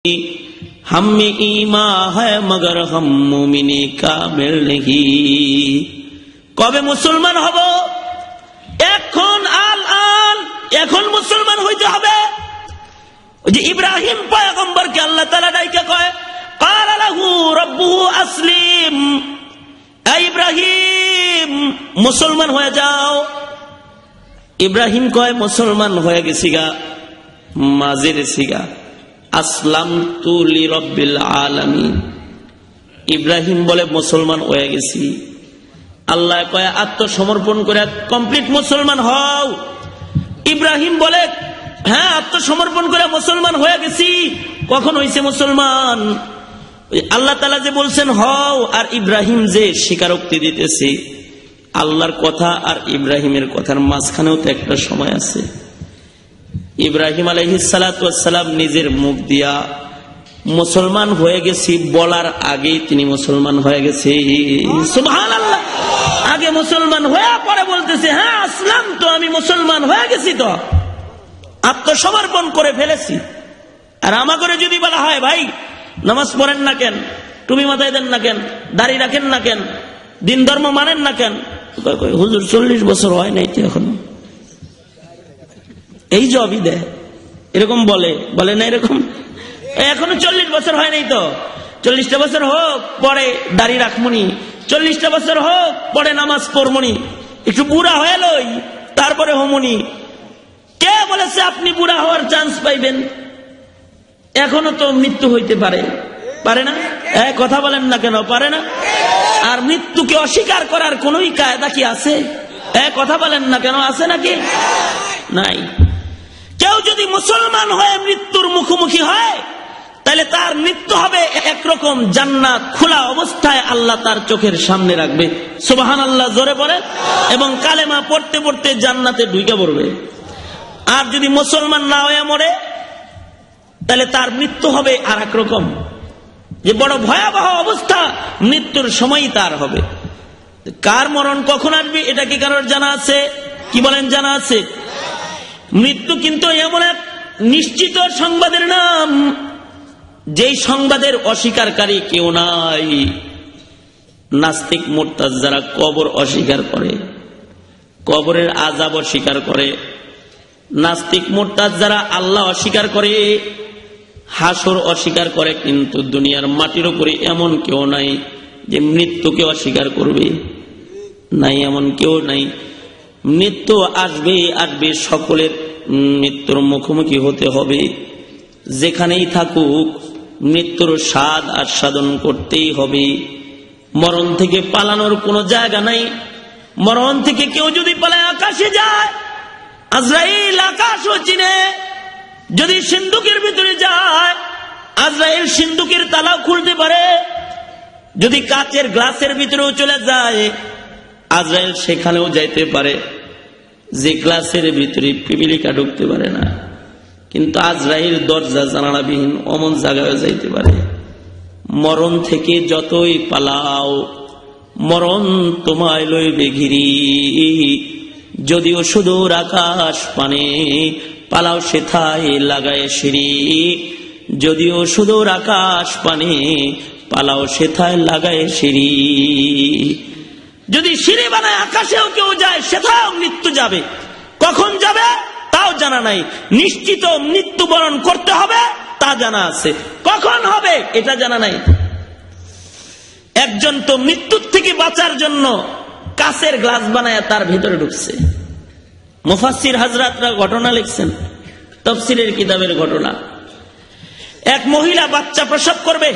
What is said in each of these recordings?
हम में ईमान है मगर हम मुमिने कामिल नहीं। কবে মুসলমান হব? এখন এখন মুসলমান হইতে হবে। ওই যে ইব্রাহিম পয়গম্বরকে আল্লাহ তাআলা ডাইকে কয় ক্বালা লাহু রাব্বুহু আসলিম, এই ইব্রাহিম মুসলমান হয়ে যাও। ইব্রাহিম কয় মুসলমান হয়ে গেছি গা, মাঝে রেছি গা, আসলামতু লিরাব্বিল আলামিন। ইব্রাহিম বলে মুসলমান হয়ে গেছি। আল্লাহ কয় আত্মসমর্পণ করে কমপ্লিট মুসলমান হও। ইব্রাহিম বলে হ্যাঁ আত্মসমর্পণ করে মুসলমান হয়ে গেছি। কখন হইছে মুসলমান? আল্লাহ তাআলা যে বলছেন হও, আর ইব্রাহিম যে স্বীকারোক্তি দিতেছে, আল্লাহর কথা আর ইব্রাহিমের কথার মাঝখানেও তো একটা সময় আছে। ইব্রাহিম আলাইহিস সালাতু ওয়াস সালাম নিজের মুখ দিয়া মুসলমান হয়ে গেছি বলার আগেই তিনি মুসলমান হয়ে গেছে। সুবহানাল্লাহ। আগে মুসলমান হয়ে পরে বলতেছে হ্যাঁ আসলাম তো, আমি মুসলমান হয়ে গেছি, তো আত্মসমর্পণ করে ফেলেছি। আর আমাকে যদি বলা হয় ভাই নামাজ পড়েন না কেন, টুপি মাথায় দেন না কেন, দাড়ি রাখেন না কেন, দিন ধর্ম মানেন না কেন, হুজুর 40 বছর হয় নাই তো এখনো, এই জবাবই দেয়। এরকম বলে না এরকম, এখনো 40 বছর হয় নাই তো, 40টা বছর হোক পরে দাড়ি রাখমনি, 40টা বছর হোক পরে নামাজ পড়মনি, একটু বুড়া হয়ে লই তারপরে হমনি। কে বলেছে আপনি বুড়া হওয়ার চান্স পাইবেন? এখনো তো মৃত্যু হইতে পারে না? কথা বলেন না কেন, পারে না? আর মৃত্যুকে অস্বীকার করার কোন কায়দা কি আছে? কথা বলেন না কেন, আছে নাকি? নাই। কেউ যদি মুসলমান হয়ে মৃত্যুর মুখোমুখি হয় তাহলে তার মৃত্যু হবে একরকম, জান্নাত খোলা অবস্থায় আল্লাহ তার চোখের সামনে রাখবে। সুবহানাল্লাহ জোরে পড়ে, এবং কালেমা পড়তে পড়তে জান্নাতে ঢুকে পড়বে। আর যদি মুসলমান না হয়ে মরে তাহলে তার মৃত্যু হবে আর এক রকম, যে বড় ভয়াবহ অবস্থা মৃত্যুর সময়ই তার হবে। কার মরণ কখন আসবে এটা কি কারোর জানা আছে? কি বলেন, জানা আছে? মৃত্যু কিন্তু এমন এক নিশ্চিত সংবাদের নাম, যেই সংবাদের অস্বীকারী কেউ নাই। নাস্তিক মুরতাদ যারা কবর অস্বীকার করে, কবরের আযাব অস্বীকার করে, নাস্তিক মুরতাদ যারা আল্লাহ অস্বীকার করে, হাসর অস্বীকার করে, কিন্তু দুনিয়ার মাটির উপরে এমন কেউ নাই যে মৃত্যুকে অস্বীকার করবে। নাই, এমন কেউ নাই। মৃত্যু আসবে, সকলের মৃত্যুর মুখোমুখি হতে হবে। যেখানেই থাকুক মৃত্যুর স্বাদ আস্বাদন করতেই হবে। মরণ থেকে পালানোর কোনো জায়গা নাই। মরণ থেকে কেউ যদি পালায় আকাশে যায়, আজরাইল আকাশও চিনে। যদি সিন্ধুকের ভিতরে যায়, আজরাইল সিন্ধুকের তালাও খুলতে পারে। যদি কাচের গ্লাসের ভিতরেও চলে যায়, আজরাইল সেখানেও যাইতে পারে। যে গ্লাসের ভিতরে পিপিলিকা ঢুকতে পারে না, কিন্তু আজরাইল দরজা জানালাবিহীন অমন জায়গায় যাইতে পারে। মরণ থেকে যতই পালাও, মরণ তোমায় লইবে ঘিরি। যদিও সুদূর আকাশ পানে, পালাও সেথায় লাগায় সিঁড়ি। যদিও সুদূর আকাশ পানে, পালাও সেথায় লাগায় সিঁড়ি। যদি সিঁড়ি বানায় আকাশেও কেউ যায়, সেটাও মৃত্যু যাবে। কখন যাবে তাও জানা নাই। নিশ্চিত মৃত্যুবরণ করতে হবে তা জানা আছে, কখন হবে এটা জানা নাই। একজন তো মৃত্যুর থেকে বাঁচার জন্য কাচের গ্লাস বানায় তার ভিতরে ঢুকছে। মুফাসসির হযরতরা ঘটনা লিখছেন, তাফসীরের কিতাবের ঘটনা। এক মহিলা বাচ্চা প্রসব করবে,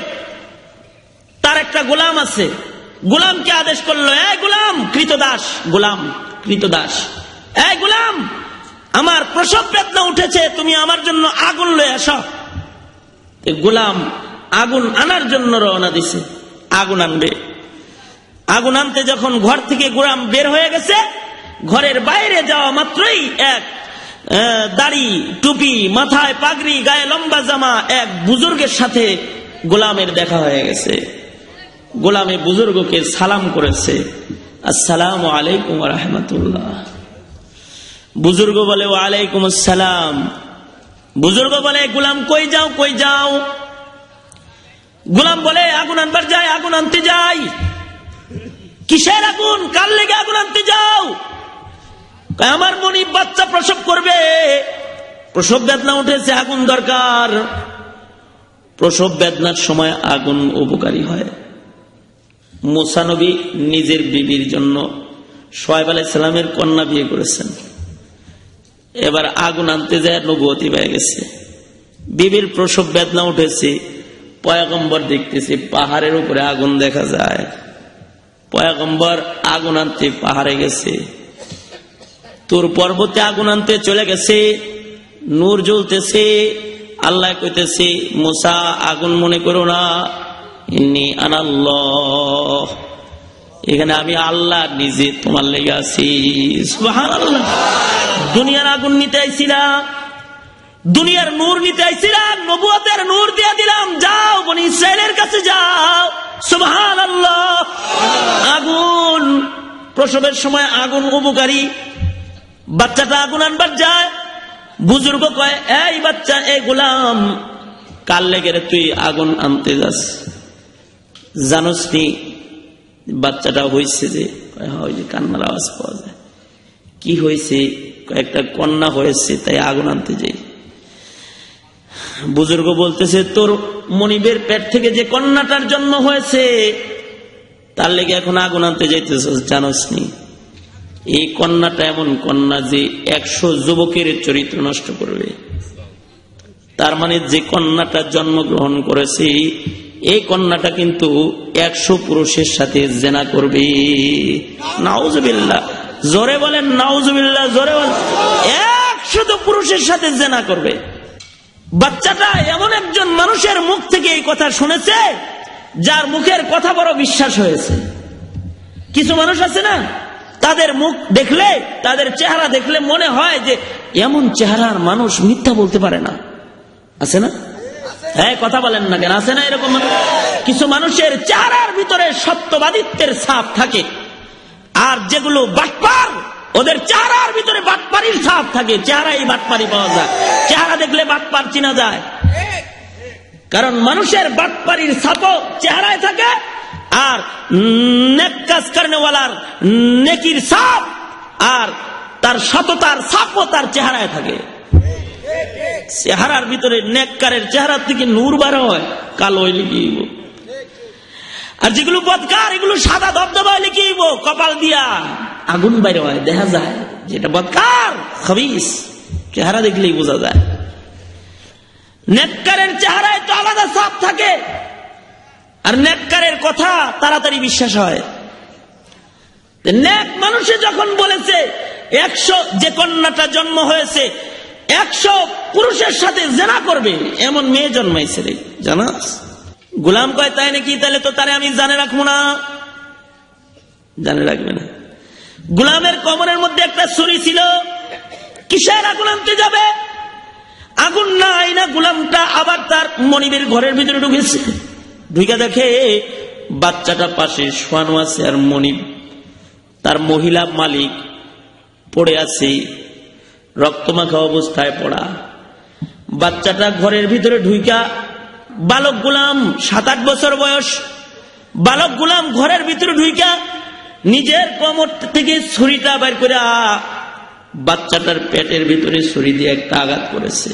তার একটা গোলাম আছে। গোলামকে আদেশ করলো, এই গোলাম কৃতদাস, গোলাম কৃতদাস, এই গোলাম আমার প্রসব বেদনা উঠেছে, তুমি আমার জন্য আগুন লয়ে আসো। গোলাম আগুন আনার জন্য রওনা দিছে, আগুন আনবে। আগুন আনতে যখন ঘর থেকে গোলাম বের হয়ে গেছে, ঘরের বাইরে যাওয়া মাত্রই এক দাড়ি টুপি মাথায় পাগড়ি গায়ে লম্বা জামা এক বুজুর্গের সাথে গোলামের দেখা হয়ে গেছে। গোলামে বুজুর্গকে সালাম করেছে, আসসালামু আলাইকুম ওয়া রাহমাতুল্লাহ। বুজুর্গ বলে ওয়া আলাইকুম আসসালাম। বুজুর্গ বলে গোলাম কই যাও? গোলাম বলে আগুন আনবার যাই, আগুন আনতে যাই। কিসের আগুন? কার লেগে আগুন আনতে যাও? আমার মনিব বাচ্চা প্রসব করবে, প্রসব বেদনা উঠেছে, আগুন দরকার। প্রসব বেদনার সময় আগুন উপকারী হয়। মুসা নবী নিজের বিবির জন্য শুআয়ব আলাইহিস সালামের কন্যা বিয়ে করেছেন। এবার আগুন আনতে যায়, নবুয়তি পেয়ে গেছে। বিবির প্রসব বেদনা উঠেছে, পয়গম্বর দেখতেছে পাহাড়ের উপরে আগুন দেখা যায়। পয়গম্বর আগুন আনতে পাহাড়ে গেছে, তুর পর্বতে আগুন আনতে চলে গেছে। নূর জ্বলতেছে, আল্লাহ কইতেছে মুসা আগুন মনে করো না, ইন্নী আনাল্লাহ, এখানে আমি আল্লাহ নিজে তোমার লেগে আছি। সুবহানাল্লাহ। দুনিয়ার আগুন নিতে আইছিলাম, দুনিয়ার নূর নিতে আইছিলাম, নবুয়তের নূর দিয়ে দিলাম, যাও বনি ইসরাইলের কাছে যাও। সুবহানাল্লাহ। আগুন প্রসবের সময় আগুন উপকারী। বাচ্চাটা আগুন আনবার যায়, বুজুর্গ কয় এই বাচ্চা, এই গোলাম, কার লেগে তুই আগুন আনতে যাস? জানোস নি বাচ্চাটা হয়েছে যে? ওই যে কান্নার আওয়াজ পাওয়া যায়। কি হয়েছে? একটা কন্যা হয়েছে, তাই আগুন আনতে যাই। বুজুর্গ বলতেছে তোর মনিবের পেট থেকে যে কন্যাটার জন্ম হয়েছে তার লেগে এখন আগুন আনতে যাইতেছ, জানোস নি? এই কন্যাটা এমন কন্যা যে 100 যুবকের চরিত্র নষ্ট করবে। তার মানে যে কন্যাটা জন্মগ্রহণ করেছে এই কন্যাটা কিন্তু 100 পুরুষের সাথে জেনা করবে। নাউজুবিল্লাহ। জোরে বলেন নাউজুবিল্লাহ, জোরে বলেন। 100 পুরুষের সাথে জেনা করবে। বাচ্চাটা এমন একজন মানুষের মুখ থেকে এই কথা শুনেছে যার মুখের কথা বড় বিশ্বাস হয়েছে। কিছু মানুষ আছে না, তাদের মুখ দেখলে, তাদের চেহারা দেখলে মনে হয় যে এমন চেহারার মানুষ মিথ্যা বলতে পারে না। আছে না? হ্যাঁ, কথা বলেন না কেন? আছে না এরকম মানুষ? কিছু মানুষের চেহারার ভিতরে সত্যবাদিত্বের ছাপ থাকে, আর যেগুলো বাটপার ওদের চেহারার ভিতরে বাটপারির ছাপ থাকে। চেহারাই বাটপারি পাওয়া যায়, চেহারা দেখলে বাটপার চিনা যায়। কারণ মানুষের বাটপারির ছাপও চেহারায় থাকে, আর নেক কাজ করেওয়ালার নেকির ছাপ আর তার সততার ছাপও তার চেহারায় থাকে। চেহারার ভিতরে নেককারের চেহারা থেকে নূর বার হয়, কালো লিখিব। আর যেগুলো বদকার এগুলো সাদা ধবধবা লিখিব, কপাল দিয়া আগুন বাইরে হয়, দেখা যায় যেটা বদকার খবিস, চেহারা দেখলেই বোঝা যায়। নেককারের চেহারায় তো আলাদা ছাপ থাকে, আর নেককারের কথা তাড়াতাড়ি বিশ্বাস হয়। নেক মানুষে যখন বলেছে 100 যে কন্যাটা জন্ম হয়েছে 100 পুরুষের সাথে জেনা করবে, এমন মেয়ে জন্মাইছে রে, জানাস? গোলাম কয় তাই নাকি? তাহলে তো তারে আমি জানে রাখবো না। জানে রাখবে না? গোলামের কোমরের মধ্যে একটা ছুরি ছিল, কিসের আগুন আনতে যাবে? আগুন নাই না। গোলামটা আবার তার মনিবের ঘরের ভিতরে ঢুকেছে, ঢুকে দেখে বাচ্চাটা পাশে শোয়ানো আছে, আর মনিব তার মহিলা মালিক পড়ে আছে, রক্তমাখা অবস্থায় পড়া। বাচ্চাটা ঘরের ভিতরে ঢুইকা, বালক গোলাম 7-8 বছর বয়স বালক গোলাম ঘরের ভিতরে ঢুইকা নিজের কোমর থেকে ছুরিটা বের করে বাচ্চাটার পেটের ভিতরে ছুরি দিয়ে একটা আঘাত করেছে।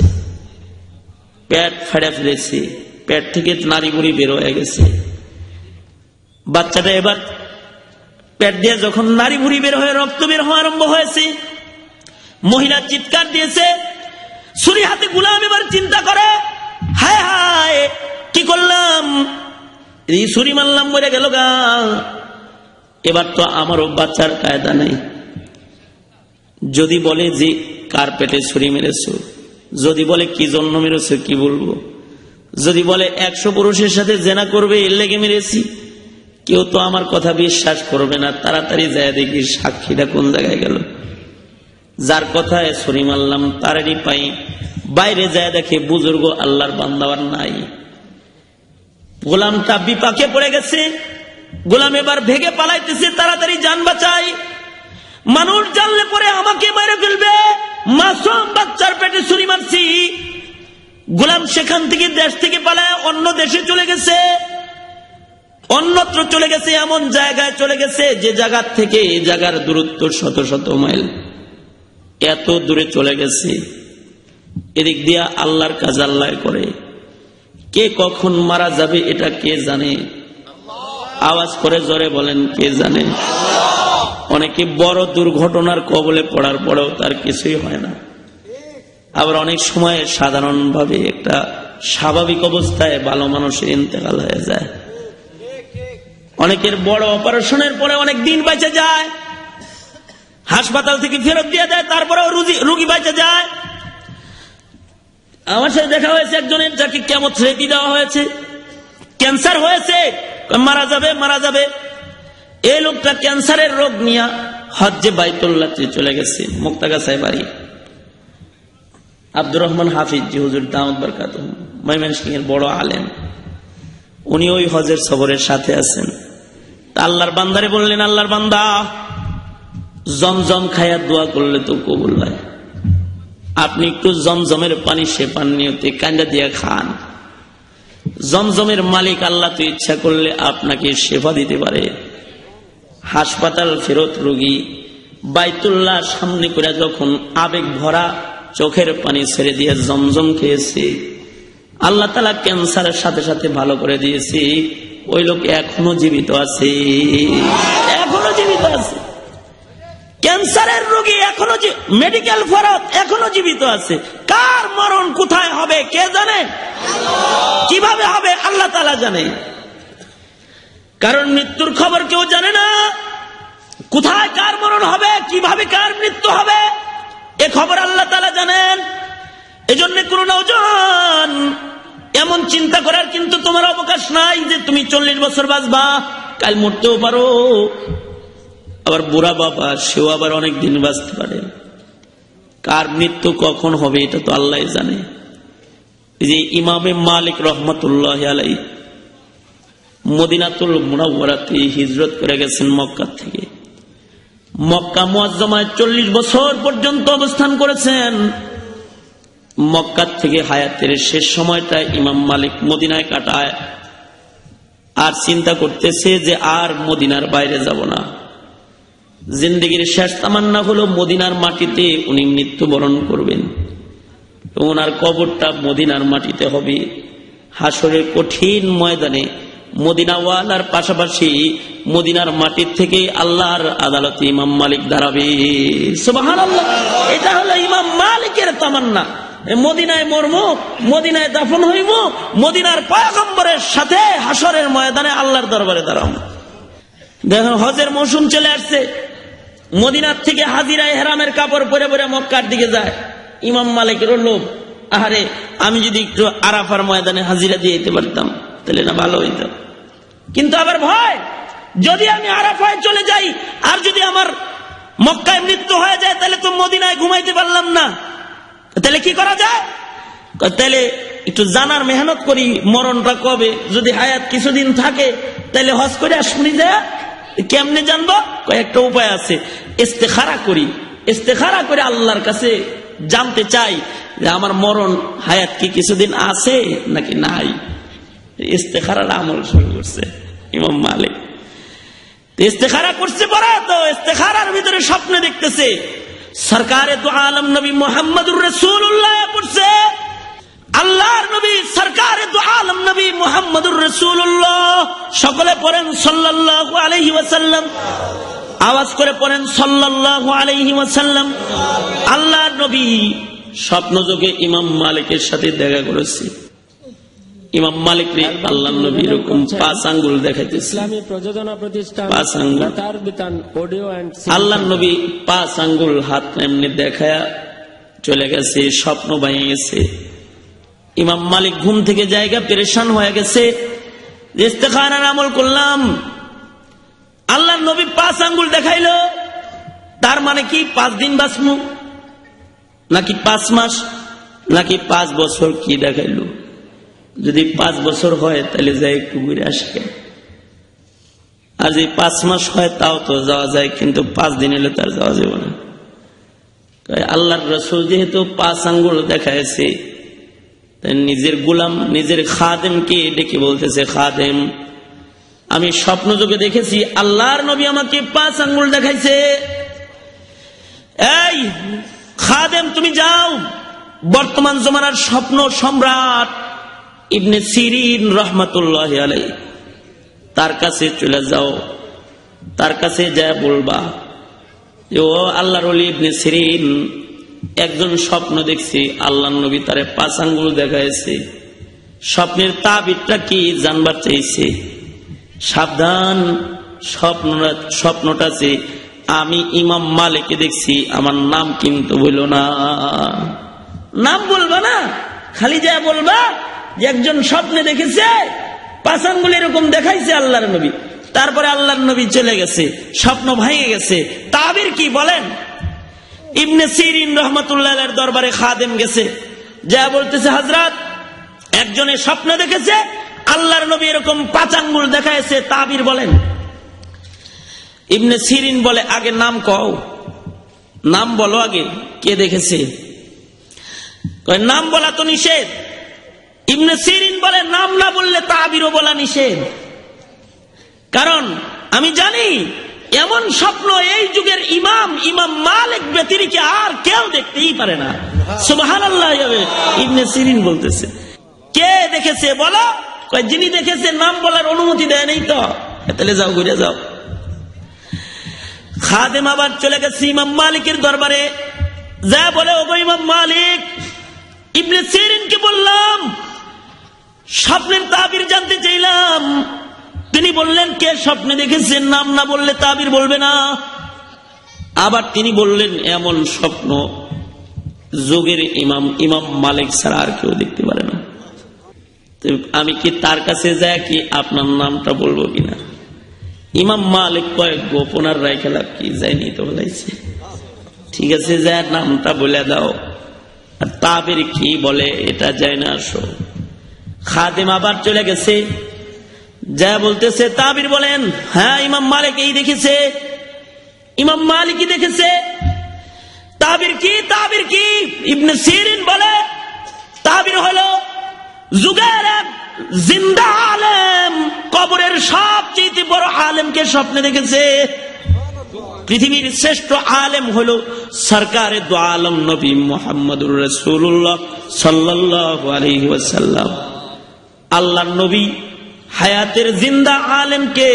পেট ফাড়া ফেলেছে, পেট থেকে নাড়ি বুড়ি বের হয়ে গেছে। বাচ্চাটা এবার পেট দিয়ে যখন নাড়ি বুড়ি বের হয়ে রক্ত বের হওয়া আরম্ভ হয়েছে, মহিলা চিৎকার দিয়েছে। ছুরি হাতে গোলাম এবার চিন্তা করে, হায় হায় কি করলাম, এই ছুরি মারলাম, মরে গেল গা। এবার তো আমারও বাচ্চার কায়দা নাই। যদি বলে যে কার পেটে ছুরি মেরেছ, যদি বলে কি জন্য মেরেছ, কি বলবো? যদি বলে 100 পুরুষের সাথে জেনা করবে এর লেগে মেরেছি, কেউ তো আমার কথা বিশ্বাস করবে না। তাড়াতাড়ি যায় দেখি সাক্ষীটা কোন জায়গায় গেল। যার কথায় ছুরি মারলাম তারেরই পাই। বাইরে যায় দেখে বুজুর্গ আল্লাহর বান্দাওয়ার নাই। গোলামটা বিপাকে পড়ে গেছে। গোলাম এবার ভেগে পালাইতেছে, তাড়াতাড়ি জান বাঁচাই। মানুষ জানলে পরে আমাকে মেরে ফেলবে, মাসুম বাচ্চার পেটে ছুরি মারছি। গোলাম সেখান থেকে দেশ থেকে পালায় অন্য দেশে চলে গেছে, অন্যত্র চলে গেছে, এমন জায়গায় চলে গেছে যে জায়গার থেকে এই জায়গার দূরত্ব শত শত মাইল, এত দূরে চলে গেছে। এদিক দিয়া আল্লাহর কাজ আল্লাহ করে। কে কখন মারা যাবে এটা কে জানে? আওয়াজ করে জোরে বলেন, কে জানে? অনেকে বড় দুর্ঘটনার কবলে পড়ার পরেও তার কিছুই হয় না। আবার অনেক সময় সাধারণভাবে একটা স্বাভাবিক অবস্থায় ভালো মানুষের ইন্তেকাল হয়ে যায়। অনেকের বড় অপারেশনের পরে অনেক দিন বেঁচে যায়, হাসপাতাল থেকে ফেরত দিয়ে দেয়, তারপরেও রোগী বেঁচে যায়। আমার সাথে দেখা হয়েছে একজনের, যাকে কেমোথেরাপি দেওয়া হয়েছে, ক্যান্সার হয়েছে, মারা যাবে মারা যাবে। এই লোকটা ক্যান্সারের রোগ নিয়ে হজ্জে বাইতুল্লাহ চলে গেছে, মুক্তাগাছায় বাড়ি। আব্দুর রহমান হাফিজ জি হুজুর দাওয়াত বরকাতুহু, ময়মনসিংহ এর বড় আলেম, উনি ওই হজের সফরের সাথে আছেন। আল্লাহর বান্দারে বললেন, আল্লাহর বান্দা, জমজম খায়া দোয়া করলে তো কবুল হয়, আপনি একটু জমজমের পানি সে পান নিয়তে কান্দা দিয়া খান। জমজমের মালিক আল্লাহ তো ইচ্ছা করলে আপনাকে সেবা দিতে পারে। হাসপাতাল ফেরত রোগী বাইতুল্লাহ সামনে করে যখন আবেগ ভরা চোখের পানি ছেড়ে দিয়ে জমজম খেয়েছে, আল্লাহ তাআলা ক্যান্সারের সাথে সাথে ভালো করে দিয়েছে। ওই লোক এখনো জীবিত আছে, এখনো জীবিত আছে। ক্যান্সারের রোগী এখনো মেডিকেল ফেরত এখনো জীবিত আছে। কার মরণ কোথায় হবে কে জানে? কিভাবে হবে আল্লাহ তাআলা জানে। কারণ মৃত্যুর খবর কেউ জানে না। কোথায় কার মরণ হবে, কিভাবে কার মৃত্যু হবে, এ খবর আল্লাহ তাআলা জানেন। এজন্য কোন নওজোয়ান এমন চিন্তা করার কিন্তু তোমার অবকাশ নাই যে তুমি 40 বছর বাঁচবা, কাল মরতেও পারো। আবার বুড়া বাবা, সেও আবার অনেক দিন বাঁচতে পারে। কার মৃত্যু কখন হবে এটা তো আল্লাহ জানে। যে ইমামে মালিক রহমতুল্লাহ আলাইহি মদিনাতুল মুনাওয়ারাতে হিজরত করে গেছেন মক্কা থেকে। মক্কা মুআজ্জামায় 40 বছর পর্যন্ত অবস্থান করেছেন। মক্কা থেকে হায়াতের শেষ সময়টা ইমাম মালিক মদিনায় কাটায়। আর চিন্তা করতেছে যে আর মদিনার বাইরে যাব না। জিন্দেগির শেষ তামান্না হলো মদিনার মাটিতে উনি মৃত্যুবরণ করবেন। ওনার কবরটা মদিনার মাটিতে হবে। হাসরের কঠিন ময়দানে মদিনাওয়ালার পাশাপাশি মদিনার মাটির থেকে আল্লাহর আদালতে ইমাম মালিক দাঁড়াবে। সুবহানাল্লাহ, এটা হলো ইমাম মালিকের তামান্না। মদিনায় মরব, মদিনায় দাফন হইব, মদিনার পয়গম্বরের সাথে হাসরের ময়দানে আল্লাহর দরবারে দাঁড়াবো। দেখো হজের মৌসুম চলে আসছে, মদিনার থেকে হাজিরায় হেরামের কাপড় পরে পরে মক্কার দিকে যায়। ইমাম মালিকের লোভ, আহারে আমি যদি একটু আরাফার ময়দানে হাজিরা দিয়ে যেতে পারতাম তাহলে না ভালো হইত। কিন্তু আবার ভয়, যদি আমি আরাফায় চলে যাই আর যদি আমার মক্কায় মৃত্যু হয়ে যায় তাহলে তো মদিনায় ঘুমাইতে পারলাম না। তাহলে কি করা যায়? তাহলে একটু জানার মেহনত করি মরণটা কবে। যদি হায়াত কিছুদিন থাকে তাহলে হজ করে আসুনি যায়। কেমনে জানবো? কয়েকটা উপায় আছে। ইস্তেখারা করি, ইস্তেখারা করে আল্লাহর কাছে জানতে চাই যে আমার মরণ হায়াত কি কিছুদিন আছে নাকি নাই। ইস্তেখারার আমল শুরু করছে ইমাম মালিক। ইস্তেখারা করছে পরে তো ইস্তেখারার ভিতরে স্বপ্নে দেখতেছে সরকারে দু আলম নবী মুহাম্মদুর রাসূলুল্লাহ পড়ছে। আল্লাহর নবী সরকারে দু আলম নবী মুহাম্মদুর রাসূলুল্লাহ, সকলে পড়েন সাল্লাল্লাহু আলাইহি ওয়াসাল্লাম, আওয়াজ করে পড়েন সাল্লাল্লাহু আলাইহি ওয়াসাল্লাম। আল্লাহর নবী স্বপ্নযোগে ইমাম মালিকের সাথে দেখা করেছে। ইমাম মালিক রে আল্লাহর নবী এরকম 5 আঙ্গুল দেখাইতেছে। ইসলামী প্রযোজনা প্রতিষ্ঠান 5 আঙ্গুল আল্লাহর নবী 5 আঙ্গুল হাত এমনি দেখায়া চলে গেছে। স্বপ্ন ভেঙে গেছে। ইমাম মালিক ঘুম থেকে জায়গা পেরেশান হয়ে গেছে। ইস্তেখারার আমল করলাম, আল্লাহর নবী 5 আঙ্গুল দেখাইলো, তার মানে কি 5 দিন বাঁচমু নাকি 5 মাস নাকি 5 বছর? কি দেখাইলো? যদি 5 বছর হয় তাহলে যাই একটু ঘুরে আসে। আর যদি 5 মাস হয় তাও তো যাওয়া যায়, কিন্তু 5 দিন এলে তার যাওয়া যাবে না। আল্লাহর রাসূল যেহেতু 5 আঙ্গুল দেখাইছে, নিজের গোলাম নিজের খাদেমকে ডেকে বলতেছে, খাদেম আমি স্বপ্ন যোগে দেখেছি আল্লাহর নবী আমাকে 5 আঙ্গুল দেখাইছে। এই খাদেম তুমি যাও, বর্তমান জমানার স্বপ্ন সম্রাট ইবনে সিরিন রহমাতুল্লাহি আলাইহি তার কাছে চলে যাও, তার কাছে যা বলবা যে ও আল্লাহর ওলি ইবনে সিরিন, একজন স্বপ্ন দেখছি আল্লাহর নবী তারে 5 আঙ্গুল দেখাইছে, স্বপ্নের তাবিরটা কি জানবার চাইছে। সাবধান, স্বপ্নটা আছে আমি ইমাম মালিককে দেখছি, আমার নাম কিন্তু বললো না। নাম বলবা না, খালি যা বলবা যে একজন স্বপ্নে দেখেছে 5 আঙ্গুল এরকম দেখাইছে আল্লাহর নবী। তারপরে আল্লাহর নবী চলে গেছে, স্বপ্ন ভেঙে গেছে, তাবির কি বলেন। ইবনে সিরিন রহমাতুল্লাহ আলাইহির দরবারে খাদেম গেছে, যা বলতেছে হযরত একজনের স্বপ্ন দেখেছে আল্লাহর নবী এরকম 5 আঙ্গুল দেখাইছে, তাবির বলেন। ইবনে সিরিন বলে আগে নাম কও, নাম বলো আগে কে দেখেছে। নাম বলা তো নিষেধ। ইবনে সিরিন বলে নাম না বললে তাবিরও বলা নিষেধ, কারণ আমি জানি এমন স্বপ্ন এই যুগের ইমাম মালিক ব্যতিরিক্ত আর কেউ দেখতেই পারে না। সুবহানাল্লাহ। ইবনে সিরিন বলতেছে কে দেখেছে বলো। যিনি দেখেছে নাম বলার অনুমতি দেয় নাই তো, তাহলে যাও ঘুরে যাও। খাদেম আবার চলে গেছে ইমাম মালিকের দরবারে, যা বলে ওগো ইমাম মালিক, ইবনে সিরিনকে বললাম স্বপ্নের তাবির জানতে চাইলাম, তিনি বললেন কে স্বপ্নে দেখেছেন, নাম না বললে তাবির বলবে না। আবার তিনি বললেন এমন স্বপ্ন যুগের ইমাম মালিক ছাড়া আর কেউ দেখতে পারে না। আমি কি তার কাছে যাই কি আপনার নামটা বলবো কিনা। ইমাম মালিক কয়েক গোপনার রায় খেলা কি যায়নি তো বলাইছে, ঠিক আছে যা নামটা বলে দাও, আর তাবির কি বলে এটা যায় না আসো। খাদেম আবার চলে গেছে, যা বলতেছে তাবির বলেন হ্যাঁ ইমাম মালিক এই দেখেছে, ইমাম মালিকই দেখেছে। তাবির কি ইবনে সিরিন বলে তাবির হলো যুগের এক জিন্দা আলেম, কবরের সবচেয়ে বড় আলেমকে স্বপ্নে দেখেছে। পৃথিবীর শ্রেষ্ঠ আলেম হলো সরকারে দু আলম নবী মুহাম্মদুর রাসূলুল্লাহ সাল্লাল্লাহু আলাইহি ওয়াসাল্লাম। আল্লাহর নবী হায়াতের জিন্দা আলেমকে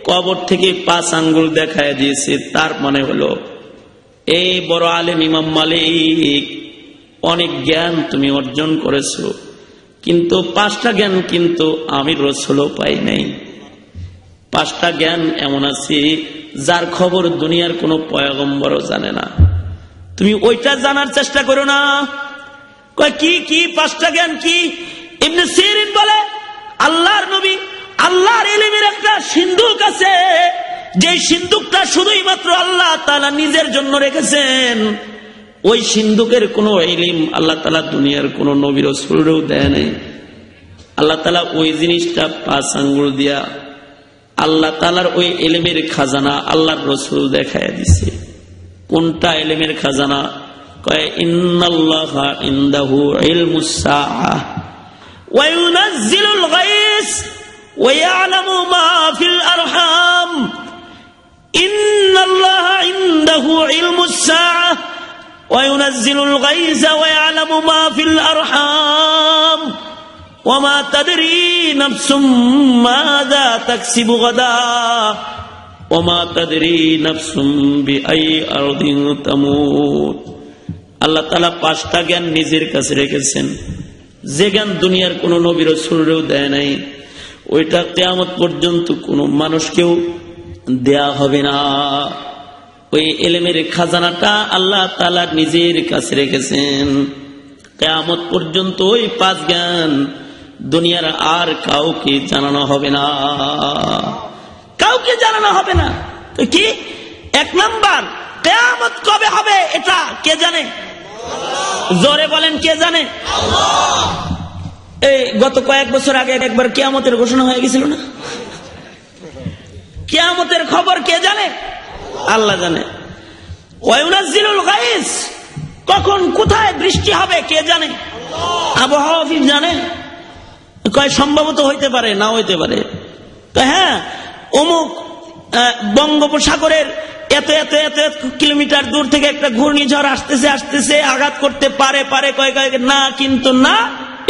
কবর থেকে 5 আঙ্গুল দেখায় দিয়েছে। তার মানে হলো এই বড় আলেম ইমাম মালিক, অনেক জ্ঞান তুমি অর্জন করেছো, কিন্তু 5টা জ্ঞান কিন্তু আমি রাসূলও পাই নাই। 5টা জ্ঞান এমন আছে যার খবর দুনিয়ার কোনো পয়গম্বরও জানে না। তুমি ওইটা জানার চেষ্টা করো না। কয় কি 5টা জ্ঞান কি? ইবনে সিরিন বলে আল্লাহর নবী আল্লাহর ইলমের একটা সিন্ধুক আছে, যে সিন্ধুকটা শুধুই মাত্র আল্লাহ তাআলা নিজের জন্য রেখেছেন। ওই সিন্ধুকের কোন ইলম আল্লাহ তাআলা দুনিয়ার কোন নবী রাসূলও দেয় নাই। আল্লাহ তাআলা ওই জিনিসটা 5 আঙ্গুল দিয়া আল্লাহ তাআলার ওই ইলমের খাজানা আল্লাহর রাসূল দেখায় দিছে। কোনটা ইলমের খাজানা? কয় ইন্নাল্লাহা ইনদাহু ইলমুস সাআহ ওয়া ইউনাজ্জিলুল গায়স ওয়া ইয়ালামু মা ফিল আরহাম। ইন্নাল্লাহা ইনদাহু ইলমুস সাআহ ওয়া ইউনাজ্জিলুল গায়স ওয়া ইয়ালামু মা ফিল আরহাম ওয়া মা তাদরি নাফসুম মাযা তাকসিবু গাদা ওয়া মা তাদরি নাফসুম বিআই আরদিন তামুত। আল্লাহ তাআলা 5টা জ্ঞান নিজের কাছে রেখেছেন, যে জ্ঞান দুনিয়ার কোন নবী রাসূলও দেয় নাই। ওইটা কিয়ামত পর্যন্ত কোন মানুষকেও দেয়া হবে না। ওই ইলমের খাজানাটা আল্লাহ তাআলা নিজের কাছে রেখেছেন। কিয়ামত পর্যন্ত ওই 5 জ্ঞান দুনিয়ার আর কাউকে জানানো হবে না, কাউকে জানানো হবে না। তো কি 1 নাম্বার, কিয়ামত কবে হবে এটা কে জানে? জোরে বলেন কে জানে? আল্লাহ। এই গত কয়েক বছর আগে একবার কিয়ামতের ঘোষণা হয়ে গেছিল না? কিয়ামতের খবর কে জানে? আল্লাহ জানে। ওয়া ইউনাজ্জিলুল গায়স, কখন কোথায় বৃষ্টি হবে কে জানে? আবহাওয়া হাফিজ জানে? কয় সম্ভবত হইতে পারে, না হইতে পারে। হ্যাঁ, অমুক বঙ্গোপসাগরের এত এত এত কিলোমিটার দূর থেকে একটা ঘূর্ণিঝড় আসতেছে আসতেছে, আঘাত করতে পারে পারে, কয় কয় না, কিন্তু না,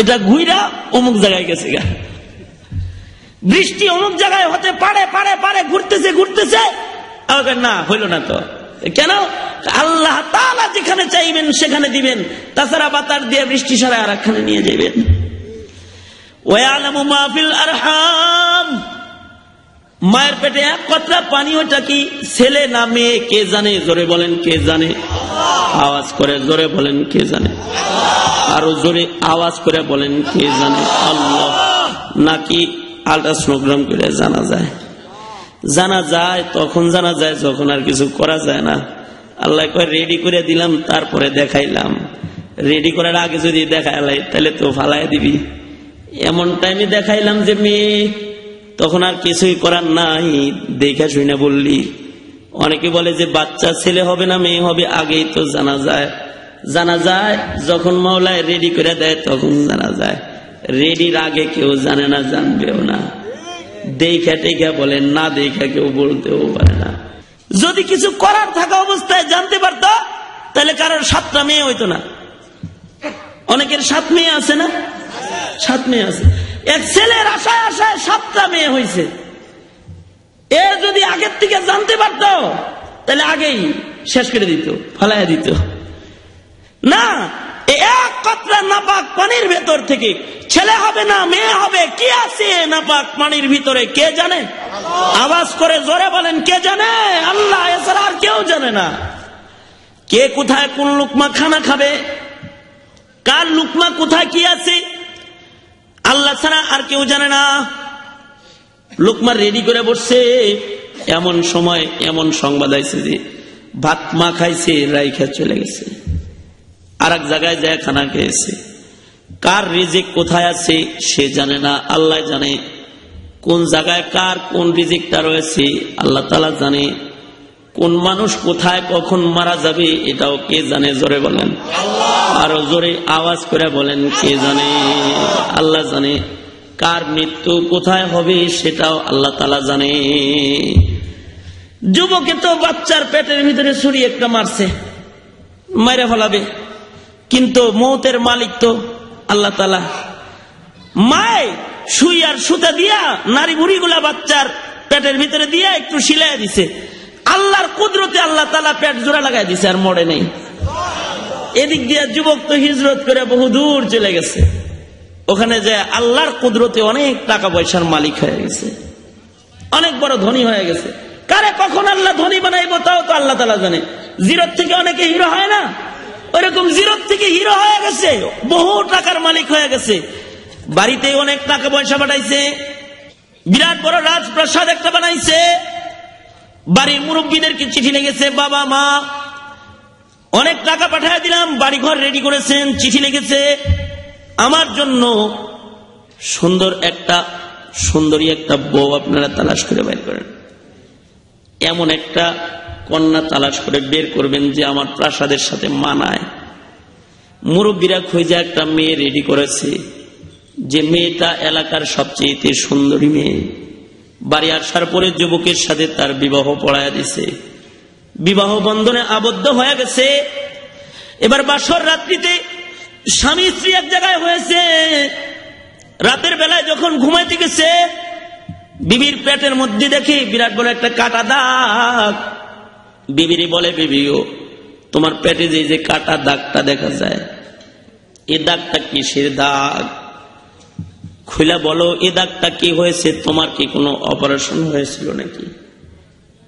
এটা ঘুইরা অমুক জায়গায় গেছে গা। বৃষ্টি অমুক জায়গায় হতে পারে পারে পারে, ঘুরতেছে ঘুরতেছে, না হইল না তো। কেন? আল্লাহ তাআলা যেখানে চাইবেন সেখানে দিবেন, তাছাড়া বাতাস দিয়ে বৃষ্টি সারা আর একখানে নিয়ে যাবেন। ওয়ালামু মা ফিল আরহাম, মায়ের পেটে এক কতরা পানি, ওটা কি ছেলে না মেয়ে কে জানে? জোরে বলেন কে জানে? আওয়াজ করে জোরে বলেন কে জানে? আরো জোরে আওয়াজ করে বলেন কে জানে? আল্লাহ। নাকি আল্ট্রাসোনোগ্রাম করে জানা যায়? জানা যায় তখন জানা যায় যখন আর কিছু করা যায় না। আল্লাহ কয় রেডি করে দিলাম, তারপরে দেখাইলাম। রেডি করার আগে যদি দেখাইলাই তাহলে তো ফালাই দিবি। এমন টাইমে দেখাইলাম যে মেয়ে, তখন আর কিছুই করার নাই, দেখা শুনে বললি। অনেকে বলে যে বাচ্চা ছেলে হবে না মেয়ে হবে আগেই তো জানা যায়। জানা যায় যখন মাওলায় রেডি করে দেয় তখন জানা যায়। রেডির আগে কেউ জানে না, জানবেও না। দেখা টেখা বলেন, না দেখা কেউ বলতেও পারে না। যদি কিছু করার থাকা অবস্থায় জানতে পারত তাহলে কারোর 7টা মেয়ে হইতো না। অনেকের 7 মেয়ে আছে না? 7 মেয়ে আছে। এক ছেলের আশায় আশায় 7টা মেয়ে হয়েছে। এ যদি আগের থেকে জানতে পারত তাহলে আগেই শেষ করে দিত, ফালাইয়া দিত না। এক কতরা নাপাক পানির ভেতর থেকে ছেলে হবে না মেয়ে হবে, কি আছে নাপাক পানির ভিতরে কে জানে? আওয়াজ করে জোরে বলেন কে জানে? আল্লাহ, এছাড়া আর কেউ জানে না। কে কোথায় কোন লুকমা খানা খাবে, কার লুকমা কোথায় কি আছে, আল্লাহ ছাড়া আর কেউ জানে না। লুকমা রেডি করে বসছে, এমন সময় এমন সংবাদ আইছে যে ভাত মা খাইছে, রাইখা চলে গেছে, আর এক জায়গায় যায় খানা খেয়েছে। কার রিজিক কোথায় আছে সে জানে না, আল্লাহ জানে। কোন জায়গায় কার কোন রিজিকটা রয়েছে আল্লাহ তাআলা জানে। কোন মানুষ কোথায় কখন মারা যাবে এটাও কে জানে? জোরে বলেন, আরো জোরে আওয়াজ করে বলেন কে জানে? আল্লাহ জানে। কার মৃত্যু কোথায় হবে সেটাও আল্লাহ তাআলা জানে। যুবকে তো বাচ্চার পেটের ভিতরে ছুরি একটা মারছে, মেরে ফেলাবে, কিন্তু মৌতের মালিক তো আল্লাহ তাআলা। মায় সুই আর সুতা দিয়া নারী বুড়ি গুলা বাচ্চার পেটের ভিতরে দিয়া একটু সিলাই দিছে, আল্লাহর কুদরতে আল্লাহ তাআলা পেট জোড়া লাগাই দিছে, আর মরে নেই। এদিক দিয়ে যুবক তো হিজরত করে বহু দূর চলে গেছে, ওখানে যে আল্লাহর কুদরতে অনেক টাকা পয়সার মালিক হয়ে গেছে, অনেক বড় ধনী হয়ে গেছে। কারে কখন আল্লাহ ধনী বানাইবো তাও তো আল্লাহ তাআলা জানে। জিরো থেকে অনেকে হিরো হয় না, ওরকম জিরো থেকে হিরো হয়ে গেছে, বহু টাকার মালিক হয়ে গেছে। বাড়িতে অনেক টাকা পয়সা পাঠাইছে, বিরাট বড় রাজপ্রাসাদ একটা বানাইছে, বাড়ির মুরব্বীদেরকে চিঠি লিখেছে, বাবা মা অনেক টাকা পাঠিয়ে দিলাম, বাড়ি ঘর রেডি করেছেন, চিঠি লিখেছে, আমার জন্য সুন্দরী একটা বউ আপনারা তালাশ করে বের করেন। এমন একটা কন্যা তালাশ করে বের করবেন যে আমার প্রাসাদের সাথে মানায়। মুরব্বীরা খুঁজে একটা মেয়ে রেডি করেছে, যে মেয়েটা এলাকার সবচেয়ে সুন্দরী মেয়ে। বাড়ি আসার পরে যুবকের সাথে তার বিবাহ পড়ায়া দিছে, বিবাহ বন্ধনে আবদ্ধ হয়ে গেছে। এবার বাসর রাত্রিতে স্বামী স্ত্রী এক জায়গায় হয়েছে। রাতের বেলায় যখন ঘুমাইতে গেছে, বিবির পেটের মধ্যে দেখি বিরাট বড় একটা কাটা দাগ। বিবিরি বলে, বিবিও তোমার পেটে যে কাটা দাগটা দেখা যায়, এই দাগটা কিসের দাগ? খুলে বলো এই দাগটা কি হয়েছে? তোমার কি কোনো অপারেশন হয়েছিল নাকি?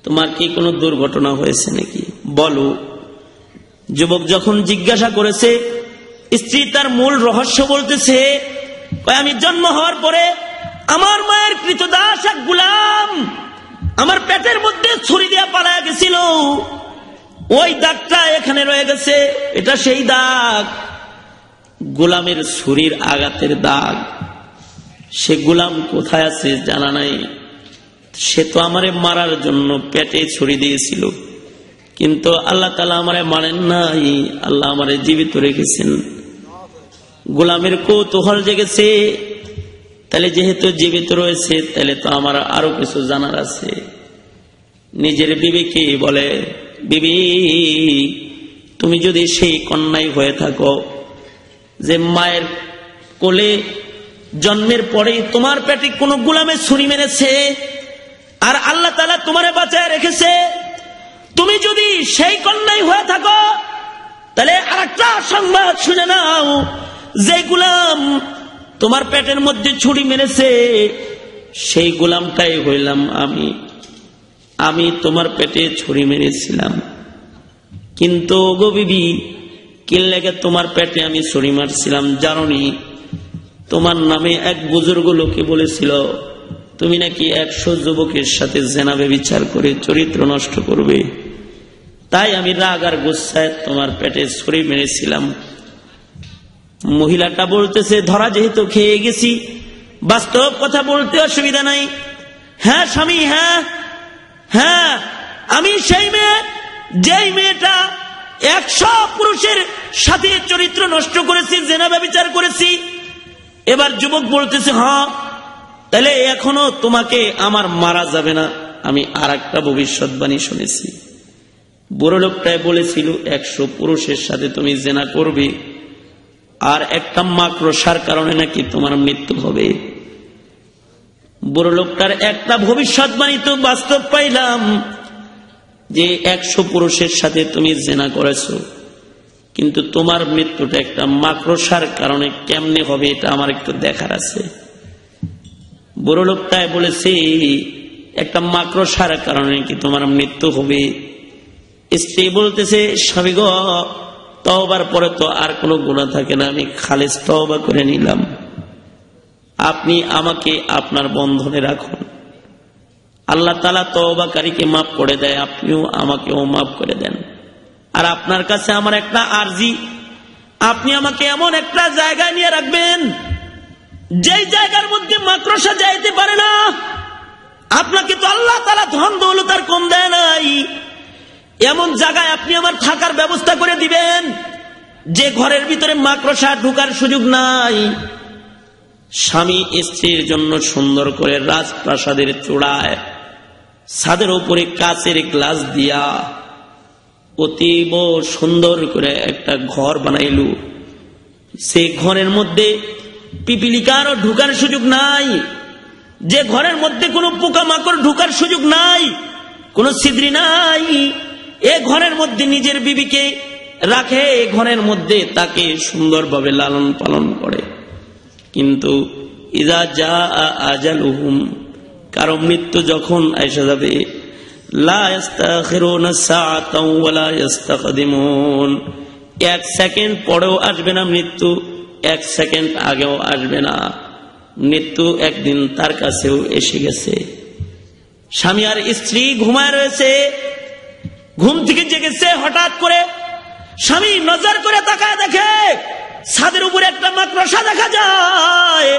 তোমার কি কোনো দুর্ঘটনা হয়েছে নাকি? বলো। যুবক যখন জিজ্ঞাসা করেছে, স্ত্রী তার মূল রহস্য বলতেছে, আমি জন্ম হওয়ার পরে আমার মায়ের কৃতদাস এক গোলাম আমার পেটের মধ্যে ছুরি দিয়ে পালায়া গেছিল, ওই দাগটা এখানে রয়ে গেছে, এটা সেই দাগ, গোলামের ছুরির আঘাতের দাগ। সে গোলাম কোথায় আছে জানা নাই, সে তো আমারে মারার জন্য পেটে ছুরি দিয়েছিল, কিন্তু আল্লাহ তাআলা আমারে মারেন নাই, আল্লাহ আমারে জীবিত রেখেছেন। গোলামের কৌতূহল জেগেছে, তাহলে যেহেতু জীবিত রয়েছে তাহলে তো আমার আরো কিছু জানার আছে। নিজের বিবিকে বলে, বিবি তুমি যদি সেই কন্যাই হয়ে থাকো যে মায়ের কোলে জন্মের পরেই তোমার পেটে কোনো গোলামে ছুরি মেরেছে আর আল্লাহ তাআলা তোমারে বাঁচায় রেখেছে, তুমি যদি সেই কন্যাই হয়ে থাকো তাহলে আরেকটা সংবাদ শুনে নাও, যে গোলাম তোমার পেটের মধ্যে ছুরি মেরেছে সেই গোলামটাই হইলাম আমি তোমার পেটে ছুরি মেরেছিলাম। কিন্তু গো বিবি, কি লাগে তোমার পেটে আমি ছুরি মারছিলাম জানোনি? তোমার নামে এক বুজুর্গ লোকে বলেছিল তুমি নাকি 100 যুবকের সাথে জেনা ব্যভিচার করে চরিত্র নষ্ট করবে, তাই আমি রাগ আর গুচ্ছায় তোমার পেটে ছুরি মেরেছিলাম। মহিলাটা বলতেছে, ধরা যেহেতু খেয়ে গেছি, বাস্তব কথা বলতে অসুবিধা নাই। হ্যাঁ স্বামী, হ্যাঁ হ্যাঁ, আমি সেই মেয়ে যেই মেয়েটা 100 পুরুষের সাথে চরিত্র নষ্ট করেছি, জেনা ব্যভিচার করেছি। এবার যুবক বলতেছে, হ্যাঁ তাহলে এখনো তোমাকে আমার মারা যাবে না, আমি আর একটা ভবিষ্যৎবাণী শুনেছি। বুড়ো লোকটাই বলেছিল 100 পুরুষের সাথে তুমি জেনা করবে আর একটা মাকড়সার কারণে নাকি তোমার মৃত্যু হবে। বুড়ো লোকটার একটা ভবিষ্যৎবাণী তো বাস্তব পাইলাম যে 100 পুরুষের সাথে তুমি জেনা করেছো, কিন্তু তোমার মৃত্যুটা একটা মাকড়সার কারণে কেমনে হবে এটা আমার একটু দেখার আছে। বুড়ো লোকটাই বলেছে একটা মাকড়সার কারণে কি তোমার মৃত্যু হবে। স্ত্রী বলতেছে, স্বামী গো, তওবার পরে তো আর কোনো গুনাহ থাকে না, আমি খালিস তওবা করে নিলাম, আপনি আমাকে আপনার বন্ধনে রাখুন। আল্লাহ তাআলা তওবাকারীকে মাফ করে দেয়, আপনিও আমাকেও মাফ করে দেন। আর আপনার কাছে আমার একটা আরজি, আপনি আমাকে এমন একটা জায়গায় নিয়ে রাখবেন যেই জায়গার মধ্যে মাকড়সা যাইতে পারে না। আপনাকে তো আল্লাহ তাআলা ধন দৌলত আর কম দেয় নাই, এমন জায়গায় আপনি আমার থাকার ব্যবস্থা করে দিবেন যে ঘরের ভিতরে মাকড়সা ঢোকার সুযোগ নাই। স্বামী স্ত্রীর জন্য সুন্দর করে রাজপ্রাসাদের চূড়ায় ছাদের উপরে কাচের গ্লাস দিয়া অতীব সুন্দর করে একটা ঘর বানাইল। সেই ঘরের মধ্যে পিপিলিকারও ঢুকার সুযোগ নাই, যে ঘরের মধ্যে কোনো পোকামাকড় ঢুকার সুযোগ নাই, কোনো ছিদ্রি নাই। এ ঘরের মধ্যে নিজের বিবিকে রাখে, এ ঘরের মধ্যে তাকে সুন্দরভাবে লালন পালন করে। কিন্তু ইযা জাআ আজালুহুম, কারো মৃত্যু যখন এসে যাবে, লা ইস্তাখিরুনা সাআতাও ওয়া লা ইস্তাকদিমুন, 1 সেকেন্ড পরেও আসবে না মৃত্যু, 1 সেকেন্ড আগেও আসবে না। মৃত্যু একদিন তার কাছেও এসে গেছে। স্বামী আর স্ত্রী ঘুমায় রয়েছে, ঘুম থেকে জেগেছে, হঠাৎ করে স্বামী নজর করে তাকায় দেখে ছাদের উপরে একটা মাকড়সা দেখা যায়।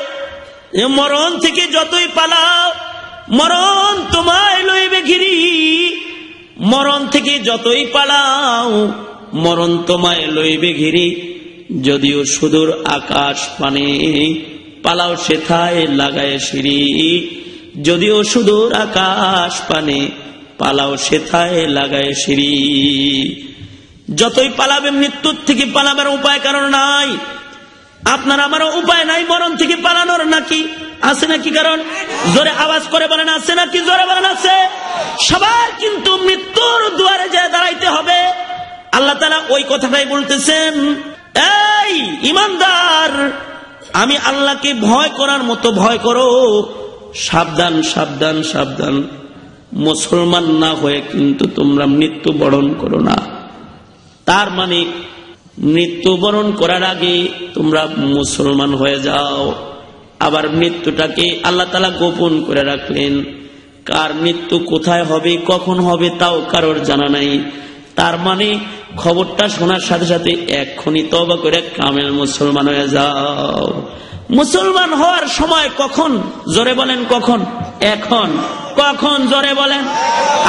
মরণ থেকে যতই পালাও মরণ তোমায় লইবে ঘিরি, মরণ থেকে যতই পালাও মরণ তোমায় লইবে ঘিরি। যদিও সুদূর আকাশ পানে পালাও সেথায় লাগায় সিঁড়ি, যদিও সুদূর আকাশ পানে পালাও সেথায় লাগায় সিঁড়ি। যতই পালাবে মৃত্যুর থেকে পালাবার উপায় কারণ নাই। আপনার আমারও উপায় নাই মরণ থেকে পালানোর, নাকি আছে নাকি? কারণ জোরে আওয়াজ করে বলেন আছে নাকি? জোরে বলেন আছে। সবার কিন্তু মৃত্যুর দুয়ারে যে দাঁড়াইতে হবে। আল্লাহ তাআলা ওই কথাটাই বলতেছেন, এই ঈমানদার, আমি আল্লাহকে ভয় করার মতো ভয় করো, সাবধান সাবধান সাবধান, মুসলমান না হয়ে কিন্তু তোমরা মৃত্যুবরণ করো না। তার মানে মৃত্যুবরণ করার আগে তোমরা মুসলমান হয়ে যাও। আবার মৃত্যুটাকে আল্লাহ তাআলা গোপন করে রাখলেন। কার মৃত্যু কোথায় হবে, কখন হবে, তাও কারোর জানা নাই। তার মানে খবরটা শোনার সাথে সাথে এক্ষুনি তওবা করে কামেল মুসলমান হয়ে যাও। মুসলমান হওয়ার সময় কখন? জোরে বলেন কখন? এখন। কখন? জোরে বলেন,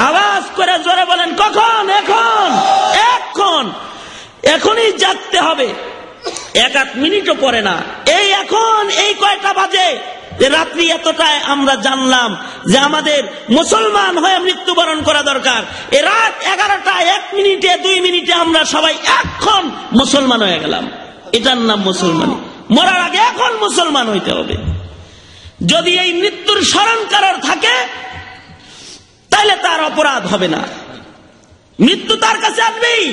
আওয়াজ করে জোরে বলেন কখন? এখন। এখন, এখনই জাগতে হবে, এক আধ মিনিটও পড়ে না। এই এখন এই কয়টা বাজে যে রাত্রি এতটায় আমরা জানলাম যে আমাদের মুসলমান হয়ে মৃত্যুবরণ করা দরকার। এ রাত 11টা 1 মিনিটে 2 মিনিটে আমরা সবাই এখন মুসলমান হয়ে গেলাম। এটার নাম মুসলমানি। মরার আগে এখন মুসলমান হইতে হবে। যদি এই মৃত্যুর স্মরণ করার থাকে তাহলে তার অপরাধ হবে না, মৃত্যু তার কাছে আসবেই।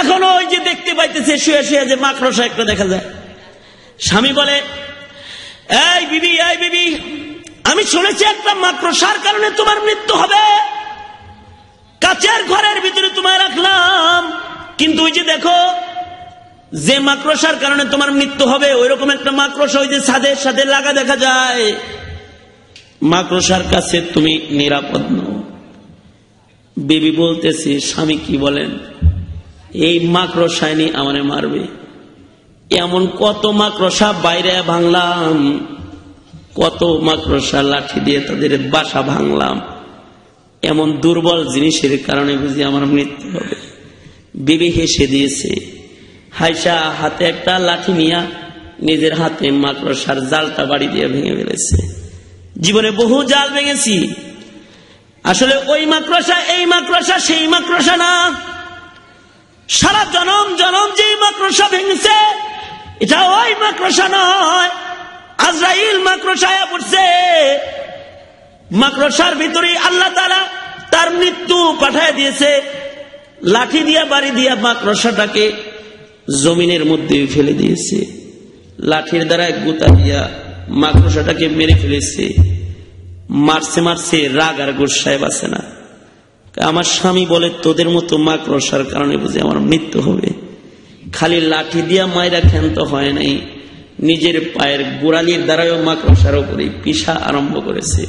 এখনো ওই যে দেখতে পাইতেছে শুয়ে শুয়ে যে মাকড়সা একটা দেখা যায়। স্বামী বলে, এই বিবি, এই বিবি, আমি শুনেছি একটা মাকড়সার কারণে তোমার মৃত্যু হবে। কাচের ঘরের ভিতরে তোমায় রাখলাম, কিন্তু ওই যে দেখো যে মাকড়সার কারণে তোমার মৃত্যু হবে ওই রকম একটা মাকড়সা ওই যে ছাদের সাথে লাগা দেখা যায়। মাকড়সার কাছে তুমি নিরাপদ নও। বিবি বলতেছি, স্বামী কি বলেন? এই মাকড়সায় নিয়ে আমারে মারবে। এমন কত মাকড়সা বাইরে ভাঙলাম, কত মাকড়সা লাঠি দিয়ে তাদের বাসা ভাঙলাম। এমন দুর্বল জিনিসের কারণে বুঝি আমার মৃত্যু হবে। বিবি হেসে দিয়েছে। হাইসা হাতে একটা লাঠি নিয়া নিজের হাতে মাকড়সার জালটা বাড়ি দিয়ে ভেঙে ফেলেছে। জীবনে বহু জাল ভেঙেছি। আসলে ওই মাকড়সা এই মাকড়সা সেই মাকড়সা না। সারা জনম জনম যে মাকড়সা ভেঙেছে এটা ওই মাকড়সা নয়। আজরাইল মাকড়সায় পড়ছে। মাকড়সার ভিতরে আল্লাহ তাআলা তার মৃত্যু পাঠায় দিয়েছে। লাঠি দিয়া বাড়ি দিয়া মাকড়সাটাকে জমিনের মধ্যে ফেলে দিয়েছে। লাঠির দ্বারা গুতা দিয়া মাকড়সাটাকে মেরে ফেলেছে। মারছে মারছে, রাগ আর গোসায় বাঁচে না। আমার স্বামী বলে, তোদের মতো মাকড়সার কারণে বুঝি আমার মৃত্যু হবে। খালি লাঠি দিয়া মায়েরা ক্ষান্ত হয় নাই, নিজের পায়ের গোড়ালির দ্বারাও মাকড়সার উপরে পিষা আরম্ভ করেছে।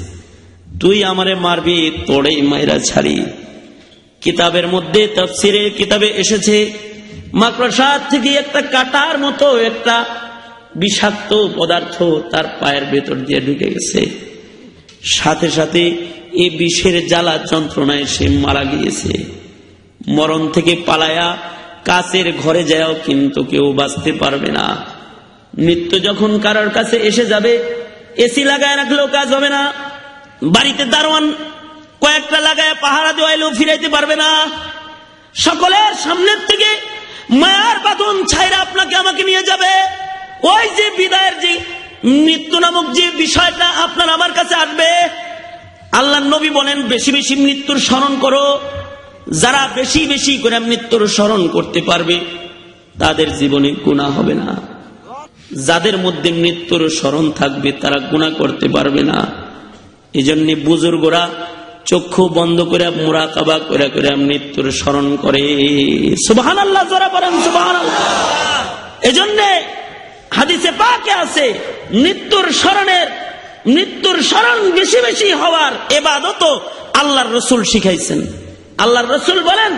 তুই আমারে মারবি, তোড়েই মায়েরা ছাড়ি। কিতাবের মধ্যে তাফসীরের কিতাবে এসেছে মাকড়সার থেকে একটা কাঁটার মতো একটা বিষাক্ত পদার্থ তার পায়ের ভেতর দিয়ে ঢুকে গেছে। সাথে সাথে এই বিষের জ্বালা যন্ত্রণায় সে মারা গিয়েছে। মরণ থেকে পালায়া কাছের ঘরে যাও কিন্তু কেউ বাঁচতে পারবে না। মৃত্যু যখন কারোর কাছে এসে যাবে, এসি লাগায় রাখলেও কাজ হবে না। বাড়িতে দারোয়ান কয়েকটা লাগায় পাহারা দেওয়াইলেও ফিরাইতে পারবে না। সকলের সামনের থেকে মায়ার বাঁধন ছাইরা আপনাকে আমাকে নিয়ে যাবে। ওই যে বিদায়ের যে মৃত্যু নামক যে বিষয়টা আপনার আমার কাছে আসবে। আল্লাহর নবী বলেন, বেশি বেশি মৃত্যুর স্মরণ করো। যারা বেশি বেশি করে মৃত্যুর স্মরণ করতে পারবে তাদের জীবনে গুনাহ হবে না। যাদের মধ্যে মৃত্যুর স্মরণ থাকবে তারা গুনাহ করতে পারবে না। এজন্য বুজুর্গরা চক্ষু বন্ধ করে মুরাকাবা করে করে মৃত্যুর স্মরণ করে। সুবহানাল্লাহ, যারা বলেন সুবহানাল্লাহ। এজন্য হাদিসে পাকে আছে মৃত্যুর স্মরণ বেশি বেশি হওয়ার ইবাদত আল্লাহর রাসূল শিখাইছেন। আল্লাহর রাসূল বলেন,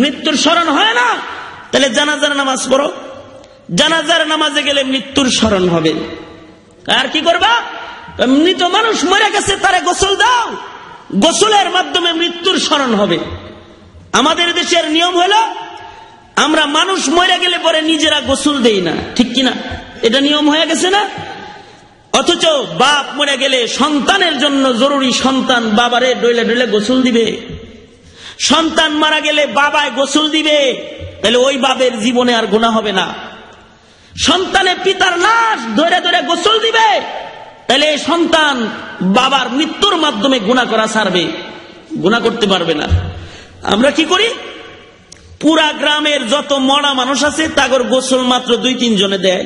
মৃত্যুর স্মরণ হয় না তাহলে জানাজার নামাজ পড়ো। জানাজার নামাজে গেলে মৃত্যুর স্মরণ হবে। আর কি করবা? মৃত মানুষ মরে গেছে, তারে গোসল দাও। গোসলের মাধ্যমে মৃত্যুর স্মরণ হবে। আমাদের দেশের নিয়ম হলো আমরা মানুষ মরে গেলে পরে নিজেরা গোসল দেই না, ঠিক কিনা? এটা নিয়ম হয়ে গেছে না? অথচ বাপ মরে গেলে সন্তানের জন্য জরুরি, সন্তান বাবারে ডইলে ডইলে গোসল দিবে। সন্তান মারা গেলে বাবায় গোসল দিবে, তাহলে ওই বাবের জীবনে আর গুনাহ হবে না। সন্তানে পিতার লাশ ধরে ধরে গোসল দিবে, তাহলে এই সন্তান বাবার মৃত্যুর মাধ্যমে গুনাহ করা ছাড়বে, গুনাহ করতে পারবে না। আমরা কি করি? পুরা গ্রামের যত মরা মানুষ আছে তাগর গোসল মাত্র 2-3 জনে দেয়।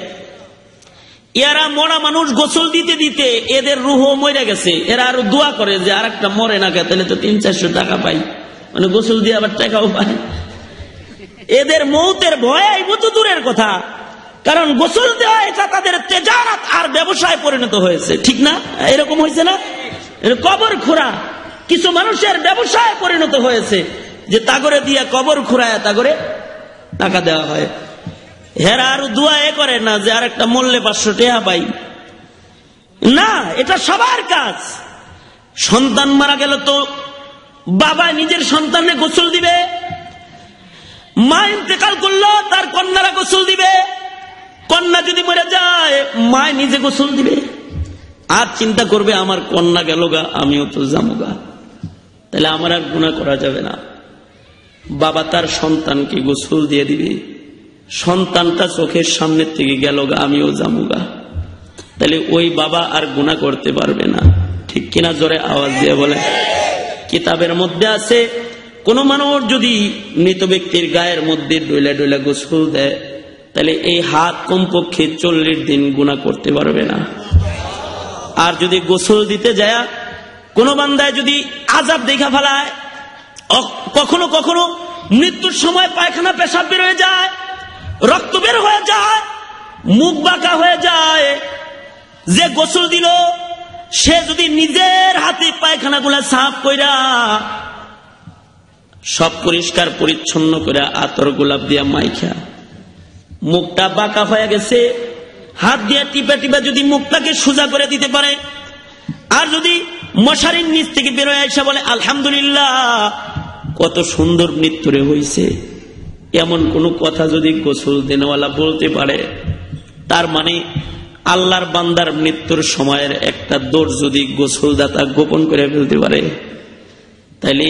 এরা মরা মানুষ গোসল দিতে দিতে এদের রুহ মরে গেছে। এরা আরো দোয়া করে যে আর একটা মরে না গে, তাহলে তো 300-400 টাকা পাই, মানে গোসল দিয়ে আবার টাকাও পায়। এদের মৌতের ভয় তো দূরের কথা, কারণ গোসল দেওয়া এটা তাদের তেজারাত আর ব্যবসায় পরিণত হয়েছে, ঠিক না? এরকম হয়েছে না? কবর খোঁড়া কিছু মানুষের ব্যবসায় পরিণত হয়েছে, যে তাগরে দিয়া কবর খুঁড়ায় তাগরে টাকা দেওয়া হয়। হেরা আর দোয়া করে না যে আর একটা মূল্যে 500 টাকা পাই না। এটা সবার কাজ। সন্তান মারা গেল তো বাবা নিজের সন্তানে গোসল দিবে, মা ইন্তেকাল করলো তার কন্যারা গোসল দিবে, কন্যা যদি মরে যায় মা নিজে গোসল দিবে, আর চিন্তা করবে আমার কন্যা গেল গা, আমিও তো যাবো গা, তাহলে আমার আর গুনাহ করা যাবে না। বাবা তার সন্তানকে গোসল দিয়ে দিবে, সন্তানটা চোখের সামনে থেকে গেল গা, আমিও যাবো গা, তাহলে ওই বাবা আর গুনাহ করতে পারবে না। ঠিক কিনা? জোরে আওয়াজ দিয়ে বলে। কিতাবের মধ্যে আছে কোন মানুষ যদি মৃত ব্যক্তির গায়ের মধ্যে ডইলা ডইলা গোসল দেয় তাহলে এই হাত কমপক্ষে 40 দিন গুনাহ করতে পারবে না। আর যদি গোসল দিতে যায় কোন বান্দায় যদি আযাব দেখা ফেলায়, কখনো কখনো মৃত্যুর সময় পায়খানা পেশাব বের হয়ে যায়, রক্ত বের হয়ে যায়, মুখ বাঁকা হয়ে যায়, যে গোসল দিল সে যদি নিজের হাতে পায়খানাগুলা সাফ কইরা সব পরিষ্কার পরিচ্ছন্ন করে আতর গোলাপ দিয়া মাইখা মুখটা বাঁকা হয়ে গেছে, হাত দিয়ে টিপা টিপা যদি মুখটাকে সোজা করে দিতে পারে, আর যদি মশারির নিচ থেকে বেরোয় এসে বলে আলহামদুলিল্লাহ কত সুন্দর মৃত্যুরে হইছে, এমন কোন কথা যদি গোসল দেনওয়ালা বলতে পারে, তার মানে আল্লাহর বান্দার মৃত্যুর সময়ের একটা দোষ যদি গোসলদাতা গোপন করে ফেলতে পারে, তাইলে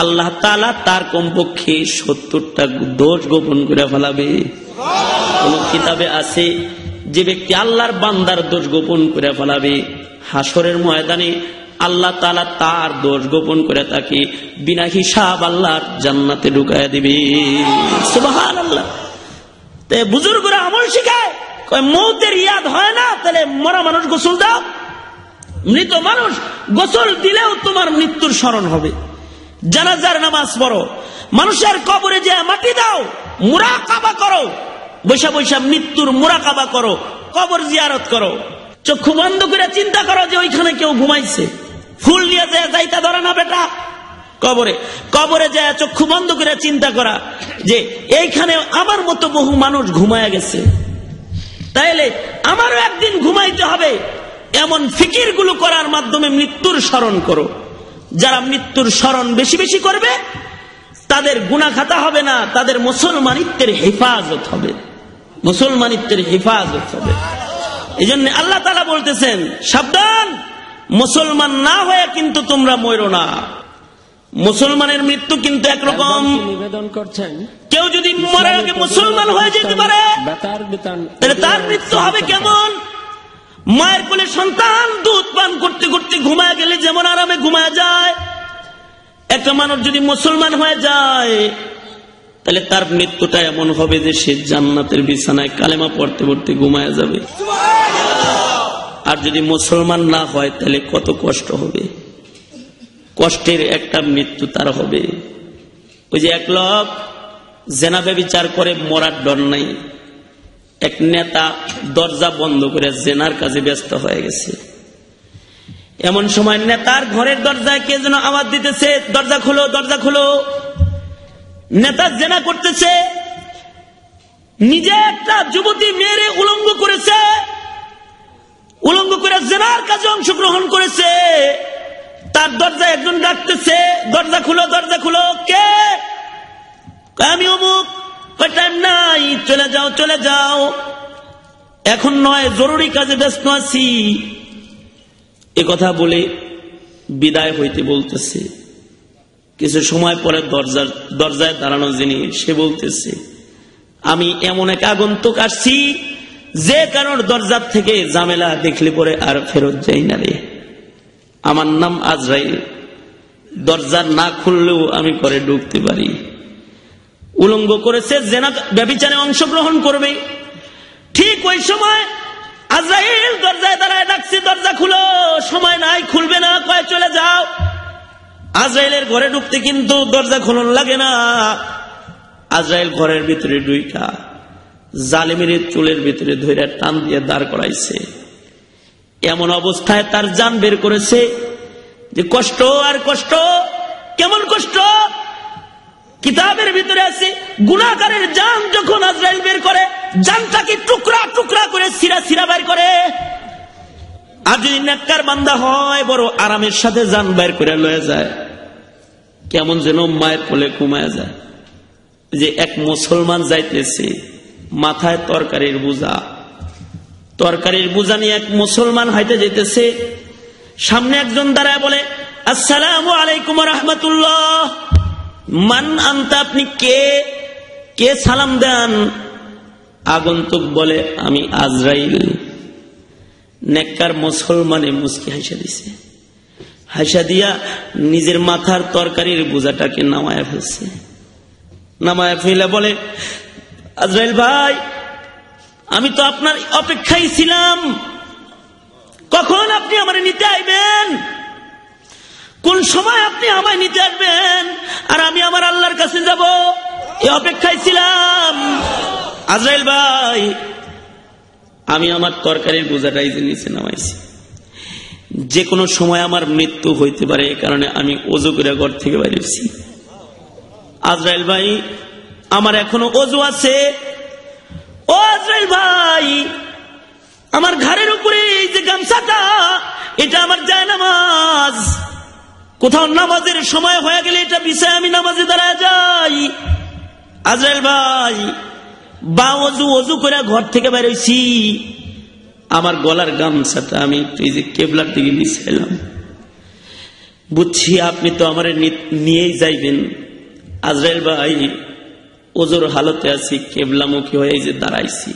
আল্লাহ তাআলা তার কমপক্ষে 70টা দোষ গোপন করে ফেলাবে। কোন কিতাবে আছে যে ব্যক্তি আল্লাহর বান্দার দোষ গোপন করে ফেলাবে, হাসরের ময়দানে আল্লাহ তাআলা তার দোষ গোপন করে তাকে বিনা হিসাব আল্লাহর জান্নাতে ঢুকায়া দিবে। সুবহানাল্লাহ। তাই বুজুর্গরা আমল শিখায়, মৌতের ইয়াদ হয় না, তাহলে মরা মানুষ গোসল দাও। মৃত মানুষ গোসল দিলেও তোমার মৃত্যুর স্মরণ হবে। জানাজার নামাজ পড়ো, মানুষের কবরে যে মাটি দাও, মুরাকাবা করো, বৈশা বৈশা মৃত্যুর মুরাকাবা করো, কবর জিয়ারত করো, চক্ষু বন্ধ করে চিন্তা করো যে ওইখানে কেউ ঘুমাইছে, ফুল নিয়ে যায় যাইতা ধরে না বেটা কবরে, কবরে যায় চক্ষু বন্ধ করে চিন্তা করা যে এইখানে আমার মতো বহু মানুষ ঘুমায়া গেছে, তাইলে আমারও একদিন ঘুমাইতে হবে। এমন ফিকির গুলো করার মাধ্যমে মৃত্যুর স্মরণ করো। যারা মৃত্যুর স্মরণ বেশি বেশি করবে তাদের গুনাহ খাতা হবে না, তাদের মুসলমানিত্বের হেফাজত হবে, মুসলমানিত্বের হেফাজত হবে। এই জন্য আল্লাহ তাআলা বলতেছেন সাবধান, মুসলমান না হয়ে কিন্তু তোমরা মরো না। মুসলমানের মৃত্যু কিন্তু একরকম। নিবেদন করছেন কেউ যদি মরার আগে মুসলমান হয়ে যেতে পারে তাহলে তার মৃত্যু হবে কেমন? মায়ের কোলে সন্তান দুধ পান করতে করতে ঘুমায় গেলে যেমন আরামে ঘুমায় যায়, একটা মানুষ যদি মুসলমান হয়ে যায় তাহলে তার মৃত্যুটা এমন হবে যে সে জান্নাতের বিছানায় কালেমা পড়তে পড়তে ঘুমায় যাবে। আর যদি মুসলমান না হয় তাহলে কত কষ্ট হবে, কষ্টের একটা মৃত্যু তার হবে। ওই যে এক লোক জেনা ব্যভিচার করে মরার ডর নাই, এক নেতা দরজা বন্ধ করে জেনার কাজে ব্যস্ত হয়ে গেছে। এমন সময় নেতার ঘরের দরজায় কে যেন আওয়াজ দিতেছে, দরজা খুলো, দরজা খুলো। নেতা জেনা করতেছে, নিজে একটা যুবতী মেয়েরে উলঙ্গ করেছে, উলঙ্গ করে জেনার কাজে অংশগ্রহণ করেছে। তার দরজায় একজন ডাকতেছে, দরজা খুলো, দরজা খুলো। কে? আমি অমুক। টাইম নাই, চলে যাও, চলে যাও, এখন নয়, জরুরি কাজে ব্যস্ত আছি। এ কথা বলে বিদায় হইতে বলতেছে। কিছু সময় পরে দরজায় দাঁড়ানো যিনি, সে বলতেছে আমি এমন এক আগন্তুক আসছি যে কারণ দরজার থেকে ঝামেলা দেখলে পরে আর ফেরত যাই না রে। আমার নাম আজরাইল, দরজা না খুললেও আমি করে ঢুকতে পারি। উলঙ্গ করেছে, জেনা ব্যভিচারে অংশগ্রহণ করবে। ঠিক ওই সময় আজরাইল দরজায় দাঁড়ায় ডাকছে, দরজা খুলো। সময় নাই, খুলবে না, কয় চলে যাও। আজরাইলের ঘরে ঢুকতে কিন্তু দরজা খোলন লাগে না। আজরাইল ঘরের ভিতরে ঢুইকা জালেমের চুলের ভিতরে ধরে টান দিয়ে দাঁড় করাইছে। এমন অবস্থায় তার জান বের করেছে যে কষ্ট আর কষ্ট। কেমন কষ্ট? কিতাবের ভিতরে আছে গুনাহগারের জান যখন আজরাইল বের করে, জানটাকে টুকরা টুকরা করে সিরা সিরা বের করে। আর যদি নেককার বান্দা হয় বড় আরামের সাথে জান বের করে লয়ে যায়, কেমন যেন মায়ের কোলে ঘুমায় যায়। যে এক মুসলমান যাইতেছে, মাথায় তরকারির বোঝা নিয়ে এক মুসলমান হাইতে যেতেছে। সামনে একজন দাঁড়ায় বলে, আসসালামু আলাইকুম ওয়া রাহমাতুল্লাহ। মান আনতা, আপনি কে সালাম দেন? আগন্তুক বলে, আমি আজরাইল। নেককার মুসলমানে মুস্কি হাসা দিছে, হাসা দিয়া নিজের মাথার তরকারির বোঝাটাকে নামায়া ফেলছে। নামায়া ফেলে বলে, আজরাইল ভাই, আমি তো আপনার অপেক্ষায় ছিলাম, কখন আপনি আমারে নিতে আইবেন, কোন সময় আপনি আমায় নিতে আসবেন আর আমি আমার আল্লাহর কাছে যাব, এই অপেক্ষায় ছিলাম। আজরাইল ভাই, আমি আমার তরকারির বোঝাটাই নিচে নামাইছি, যে কোনো সময় আমার মৃত্যু হইতে পারে, এই কারণে আমি ওযু করে ঘর থেকে বেরিয়েছি। আজরাইল ভাই, আমার এখনো ওযু আছে। ও আজরাইল ভাই, আমার ঘাড়ের উপরে এই যে গামছাটা, এটা আমার জায়নামাজ, কোথাও নামাজের সময় হয়ে গেলে এটা বিছায় আমি নামাজে দাঁড়ায় যাই। আজরাইল ভাই, বা ওযু করে ঘর থেকে বের হইছি, আমার গলার গামছাটা আমি একটু এই যে কেবলার দিকে বিছাইলাম। বুঝছি আপনি তো আমার নিয়েই যাইবেন। আজরাইল ভাই, ওযুর হালতে আছি, কেবলামুখী হয়ে যে দাঁড়াইছি,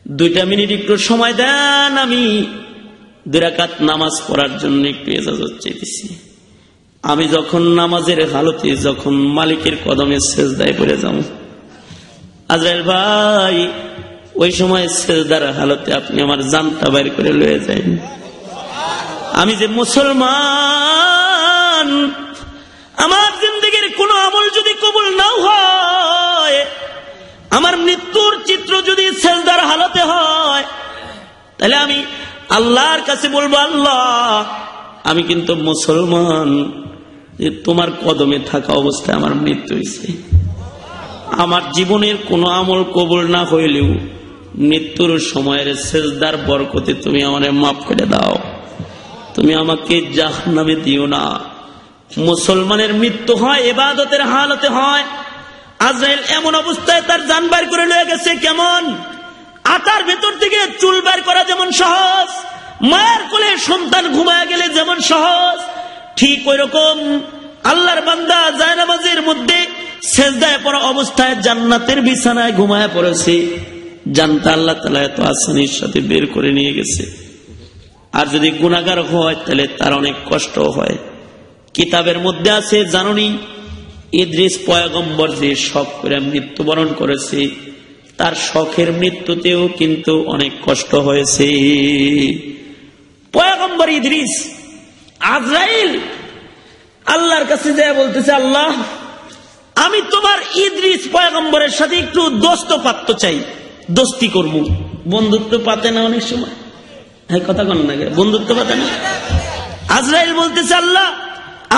2 মিনিট একটু সময় দেন, আমি 2 রাকাত নামাজ পড়ার জন্য একটু ইজাজত চাইতেছি। আমি যখন নামাজের হালতে যখন মালিকের কদমে সেজদায় পড়ে যাব, আজরাইল ভাই, ওই সময় সেজদার হালতে আপনি আমার জানটা বাইর করে লয়ে যান। আমি যে মুসলমান, আমার জিন্দেগির কোন আমল যদি কবুল নাও হয়, আমার মৃত্যুর চিত্র যদি সেজদার হালতে হয়, তাহলে আমি আল্লাহর কাছে বলবো, আল্লাহ, আমি কিন্তু মুসলমান, তোমার কদমে থাকা অবস্থায় আমার মৃত্যু হয়েছে। আমার জীবনের কোনো আমল কবুল না হইলেও মৃত্যুর সময়ের সেজদার বরকতে তুমি আমারে মাফ করে দাও, তুমি আমাকে জাহান্নামে দিও না। মুসলমানের মৃত্যু হয় ইবাদতের হালতে হয়। আজরাইল এমন অবস্থায় তার জান বাইর করে লয়ে গেছে, কেমন? আতার ভেতর থেকে চুল বাইর করা যেমন সহজ, মায়ের কোলে সন্তান ঘুমায় গেলে যেমন সহজ, ঠিক ওই রকম আল্লাহর বান্দা জায়নামাজের মধ্যে সেজদায় পড়া অবস্থায় জান্নাতের বিছানায় ঘুমায় পড়েছে। জানতা আল্লাহ তাআলা এত আসানির সাথে বের করে নিয়ে গেছে। আর যদি গুনাহগার হয় তাহলে তার অনেক কষ্ট হয়। কিতাবের মধ্যে আছে, জানুনি, ইদ্রিস পয়গম্বর যে শখ করে মৃত্যুবরণ করেছে, তার শখের মৃত্যুতেও কিন্তু অনেক কষ্ট হয়েছে। পয়গম্বর ইদ্রিস, আজরাইল আল্লাহর কাছে যায় বলতেছে, আল্লাহ, আমি তোমার ইদ্রিস পয়গম্বরের সাথে একটু দোস্ত পাত্র চাই, দোস্তি করব। বন্ধুত্ব পাতে না অনেক সময়, হ্যাঁ কথা কন না, বন্ধুত্ব পাতে না। আজরাইল বলতেছে, আল্লাহ,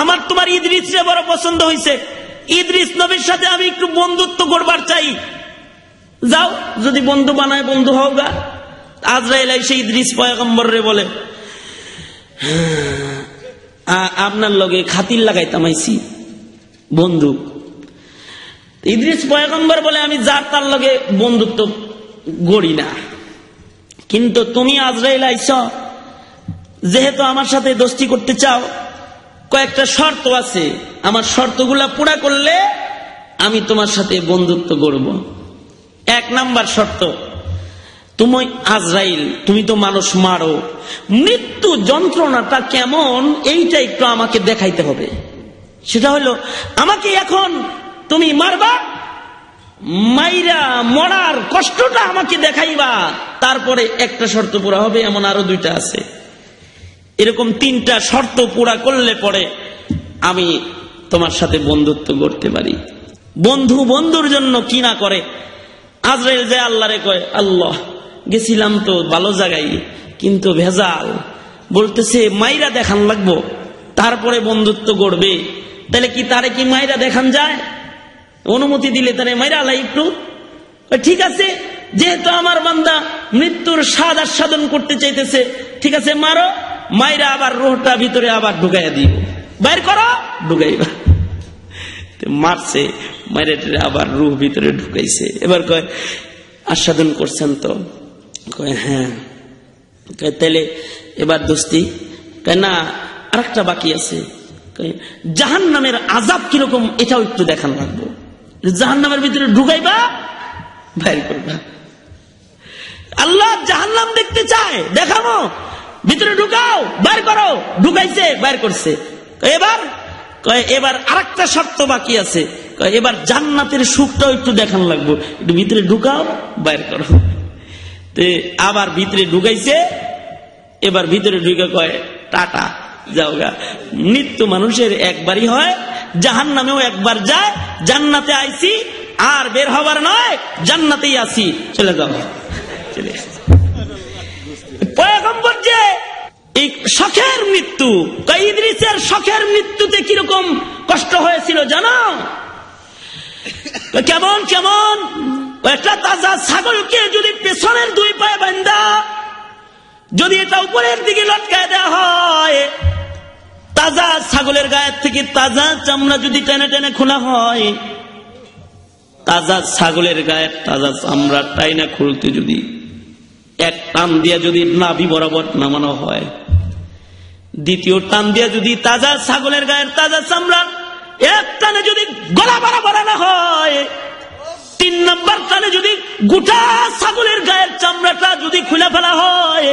আমার তোমার ইদ্রিসে বড় পছন্দ হয়েছে, ইদ্রিস নবীর সাথে আমি একটু বন্ধুত্ব করবার চাই, যাও, যদি বন্ধু বানায় বন্ধু হও গা। আজরাইল এসে ইদ্রিস পয়গম্বরে বলে, আপনার লগে খাতির লাগাইতাম আইছি, বন্ধু। ইদ্রিস পয়গম্বর বলে, আমি যার তার লগে বন্ধুত্ব গড়ি না, কিন্তু তুমি আজরাইল আইছ, যেহেতু আমার সাথে দোস্তি করতে চাও, কয়েকটা শর্ত আছে, আমার শর্তগুলা পুরা করলে আমি তোমার সাথে বন্ধুত্ব গড়ব। 1 নাম্বার শর্ত, তুমি আজরাইল, তুমি তো মানুষ মারো, মৃত্যু যন্ত্রণাটা কেমন এইটা একটু আমাকে দেখাইতে হবে। সেটা হলো, আমাকে এখন তুমি মারবা, মাইরা মরার কষ্টটা আমাকে দেখাইবা, তারপরে একটা শর্ত পুরা হবে। এমন আরো 2টা আছে। এরকম 3টা শর্ত পুরা করলে পরে আমি তোমার সাথে বন্ধুত্ব করতে পারি। বন্ধু বন্ধুর জন্য কি না করে। আজরাইল যে আল্লাহরে কয়, আল্লাহ, গেছিলাম তো ভালো জায়গায়, কিন্তু ভেজাল, বলতেছে মাইরা দেখান লাগবো, তারপরে বন্ধুত্ব গড়বে। তাহলে কি তারে কি মাইরা দেখান যায়? অনুমতি দিলে তারে মাইরা আলাই একটু, ঠিক আছে, যেহেতু আমার বান্দা মৃত্যুর স্বাদ আস্বাদন করতে চাইতেছে, ঠিক আছে, মারো, মাইরা আবার রুহটা ভিতরে আবার ঢুকাইয়া দিব, বাইর করো, ঢুকাইবা। মারছে, মাইরা আবার রুহ ভিতরে ঢুকাইছে। এবার কয়, আস্বাদন করছেন তো? কয় হ্যাঁ। তাহলে এবার দোস্তি? না, আরেকটা বাকি আছে। জাহান্নামের আযাব কিরকম এটাও একটু দেখান লাগবো। জাহান্নামের ভিতরে ঢুকাইবা, বাইর করবা। আল্লাহ জাহান্নাম দেখতে চায়, দেখাবো, ভিতরে ঢুকাও, বাইর করো। ঢুকাইছে, বাইর করছে। এবার আরেকটা শর্ত বাকি আছে। এবার জান্নাতের সুখটাও একটু দেখান লাগবো, একটু ভিতরে ঢুকাও, বাইর করো। আবার ভিতরে ঢুকাইছে, এবার ভিতরে ঢুকে কয় টাটা, যাওগা। মৃত্যু মানুষের একবারই হয়, জাহান্নামেও একবার যায়। জান্নাতে আইছি, আর বের হবার নয়, জান্নাতেই আসি, চলে যাও, চলে আসি। পয়গম্বর যে এই শখের মৃত্যু, ইদ্রিসের শখের মৃত্যুতে কিরকম কষ্ট হয়েছিল জানো? কেমন কেমন একটা তাজা ছাগলকে যদি পেছনের দুই পায়ে বাঁধা যদি এটা উপরের দিকে লটকায় দেওয়া হয়, তাজা ছাগলের গায়ের থেকে তাজা চামড়া যদি টেনে টেনে খোলা হয়, তাজা ছাগলের গায়ের তাজা চামড়া টাইনা খুলতে যদি এক টান দিয়া যদি নাভি বরাবর নামানো হয়, দ্বিতীয় টান দিয়া যদি তাজা ছাগলের গায়ের তাজা চামড়া এক টানে যদি গলা বরাবর আনা হয়, 3 নম্বর টানে যদি গোটা ছাগলের গায়ের চামড়াটা যদি খুলে ফেলা হয়,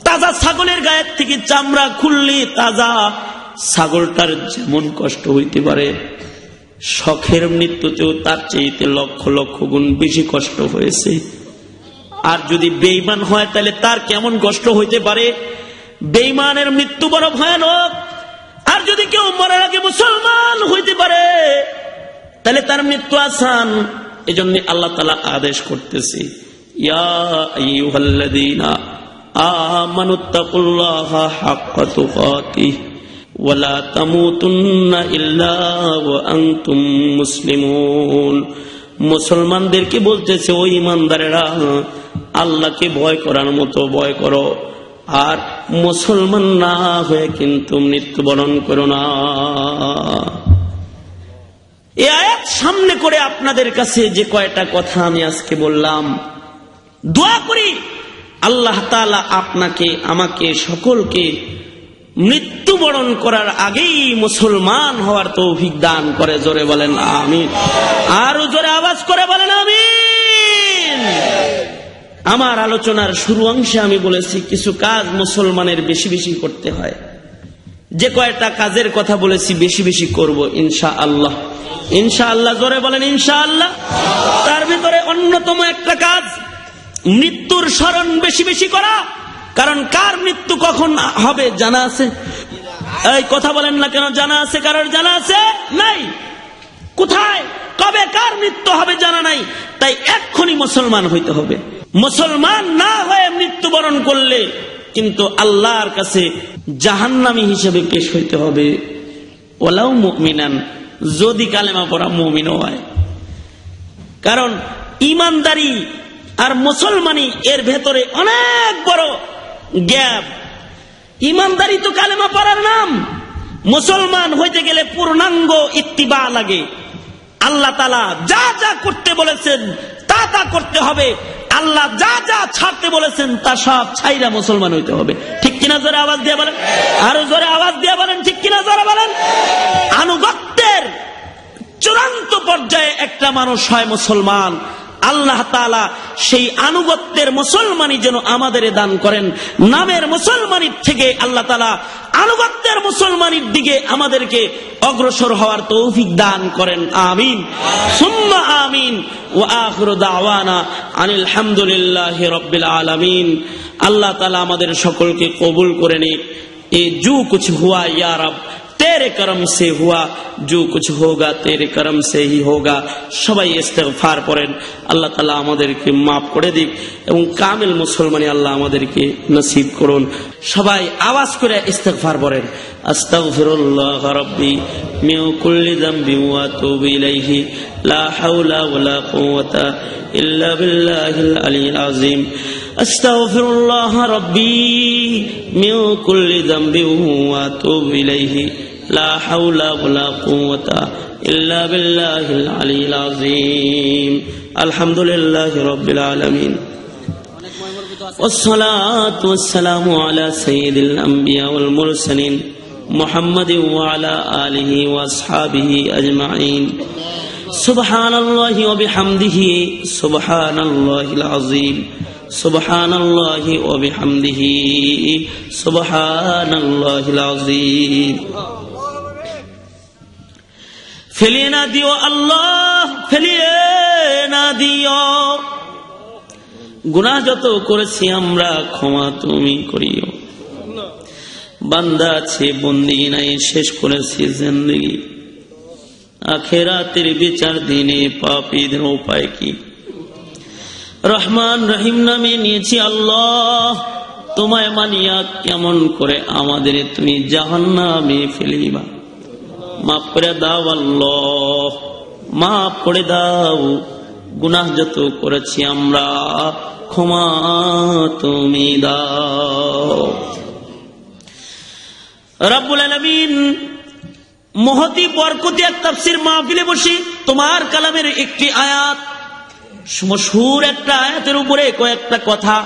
তাজা ছাগলের গায়ের থেকে চামড়া খুললে তাজা ছাগলটার যেমন কষ্ট হইতে পারে, শখের মৃত্যুতেও তার চেয়ে লক্ষ লক্ষ গুণ বেশি কষ্ট হয়েছে। আর যদি বেঈমান হয় তাহলে তার কেমন কষ্ট হইতে পারে? বেঈমানের মৃত্যু বড় ভয়ানক। আর যদি কেউ মরার আগে মুসলমান হইতে পারে তাহলে তার মৃত্যু আসান। এজন্য আল্লাহ তাআলা আদেশ করতেছে, ইয়া আইয়ুহাল্লাযীনা আমানুত্তাকুল্লাহা হাক্কা তুকাতিহি ওয়া লা তামুতুন্না ইল্লা ওয়া আনতুম মুসলিমুন। মুসলমানদেরকে বলতেছে, ও ঈমানদারেরা, আল্লাহকে ভয় করার মতো ভয় করো, আর মুসলমান না হয়ে কিন্তু মৃত্যুবরণ করো না। এই আয়াত সামনে করে আপনাদের কাছে যে কয়টা কথা আমি আজকে বললাম, দোয়া করি আল্লাহ তাআলা আপনাকে, আমাকে, সকলকে মৃত্যুবরণ করার আগেই মুসলমান হওয়ার তৌফিক দান করে। জোরে বলেন আমিন। আরো জোরে আওয়াজ করে বলেন আমিন। আমার আলোচনার শুরু অংশে আমি বলেছি কিছু কাজ মুসলমানের বেশি বেশি করতে হয়। যে কয়টা কাজের কথা বলেছি বেশি বেশি করব ইনশাআল্লাহ। ইনশাআল্লাহ, জোরে বলেন ইনশাআল্লাহ। তার ভিতরে অন্যতম একটা কাজ মৃত্যুর স্মরণ বেশি বেশি করা। কারণ কার মৃত্যু কখন হবে জানা আছে? এই কথা বলেন না কেন? জানা আছে? কারোর জানা আছে? নাই। কোথায় কবে কার মৃত্যু হবে জানা নাই। তাই এক্ষুনি মুসলমান হইতে হবে। মুসলমান না হয়ে মৃত্যুবরণ করলে কিন্তু আল্লাহর কাছে জাহান্নামী হিসেবে পেশ হইতে হবে। ওয়ালাউ মুমিনান, যদি কালেমা পড়া মুমিনও হয়। কারণ ইমানদারি আর মুসলমানি এর ভেতরে অনেক বড় গ্যাপ। ইমানদারি তো কালেমা পড়ার নাম। মুসলমান হইতে গেলে পূর্ণাঙ্গ ইত্তিবা লাগে। আল্লাহ তাআলা যা যা করতে বলেছেন তা তা করতে হবে। আল্লাহ যা যা ছাড়তে বলেছেন তা সব ছাইরা মুসলমান হইতে হবে। ঠিক কিনা? জোরে আওয়াজ দিয়ে বলেন। আরো জোরে আওয়াজ দিয়ে বলেন, ঠিক কিনা? জোরে বলেন। আনুগত্যের চূড়ান্ত পর্যায়ে একটা মানুষ হয় মুসলমান। আল্লাহ তাআলা সেই আনুগত্যের মুসলমানি যেন আমাদের দান করেন। নামের মুসলমানির থেকে আল্লাহ তাআলা আনুগত্যের মুসলমানির দিকে আমাদেরকে অগ্রসর হওয়ার তৌফিক দান করেন। আমিন সুম্মা আমিন। ওয়া আখিরু দাওয়ানা আনিল হামদুলিল্লাহি রাব্বিল আলামিন। আল্লাহ তাআলা আমাদের সকলকে কবুল করে নিক। এ जो कुछ हुआ या रब तेरे करम से हुआ, जो कुछ होगा तेरे करम से ही होगा। সবাই ইস্তেগফার করেন, আল্লাহ তাআলা আমাদেরকে মাফ করে দিক এবং কামিল মুসলমানি আল্লাহ আমাদেরকে নসিব করুন। সবাই আওয়াজ করে ইস্তেগফার করেন। আস্তাগফিরুল্লাহ রাব্বি মিন কুল্লি যামবি ওয়া আতুবু ইলাইহি লা হাওলা ওয়ালা কুওয়াতা ইল্লা বিল্লাহিল আলিয়্যিল আযীম। আস্তাগফিরুল্লাহ রাব্বি মিন কুল্লি যামবি ওয়া আতুবু ইলাইহি লা হাওলা ওয়ালা কুওয়াতা ইল্লা বিল্লাহিল আলিয়্যিল আযীম। আলহামদুলিল্লাহি রাব্বিল আলামিন। والصلاة والسلام على سيد الأنبياء والمرسلين محمد وعلى آله وأصحابه أجمعين. سبحان الله وبحمده سبحان الله العظيم سبحان الله وبحمده سبحان الله العظيم. ফেলিয়ে না দিও আল্লাহ, ফেলিয়ে না দিও। গুনাহ যত করেছি আমরা ক্ষমা তুমি করিও। বান্দা আছে বন্দিগি নাই, শেষ করেছি জিন্দেগি। আখিরাতের বিচার দিনে পাপীদের উপায় কি? রহমান রহিম নামে নিয়েছি আল্লাহ, তোমায় মানিয়া কেমন করে আমাদের তুমি জাহান্নামে ফেলিবা। মাফ করে দাও আল্লাহ, মাফ করে দাও। গুনাহ যত করেছি আমরা ক্ষমা তুমি দাও। রব্বুল আলামিন মহতি বরকতি এক তাফসীর মাহফিলে বসি তোমার কালামের একটি আয়াত, মশহুর একটা আয়াতের উপরে কয়েকটা কথা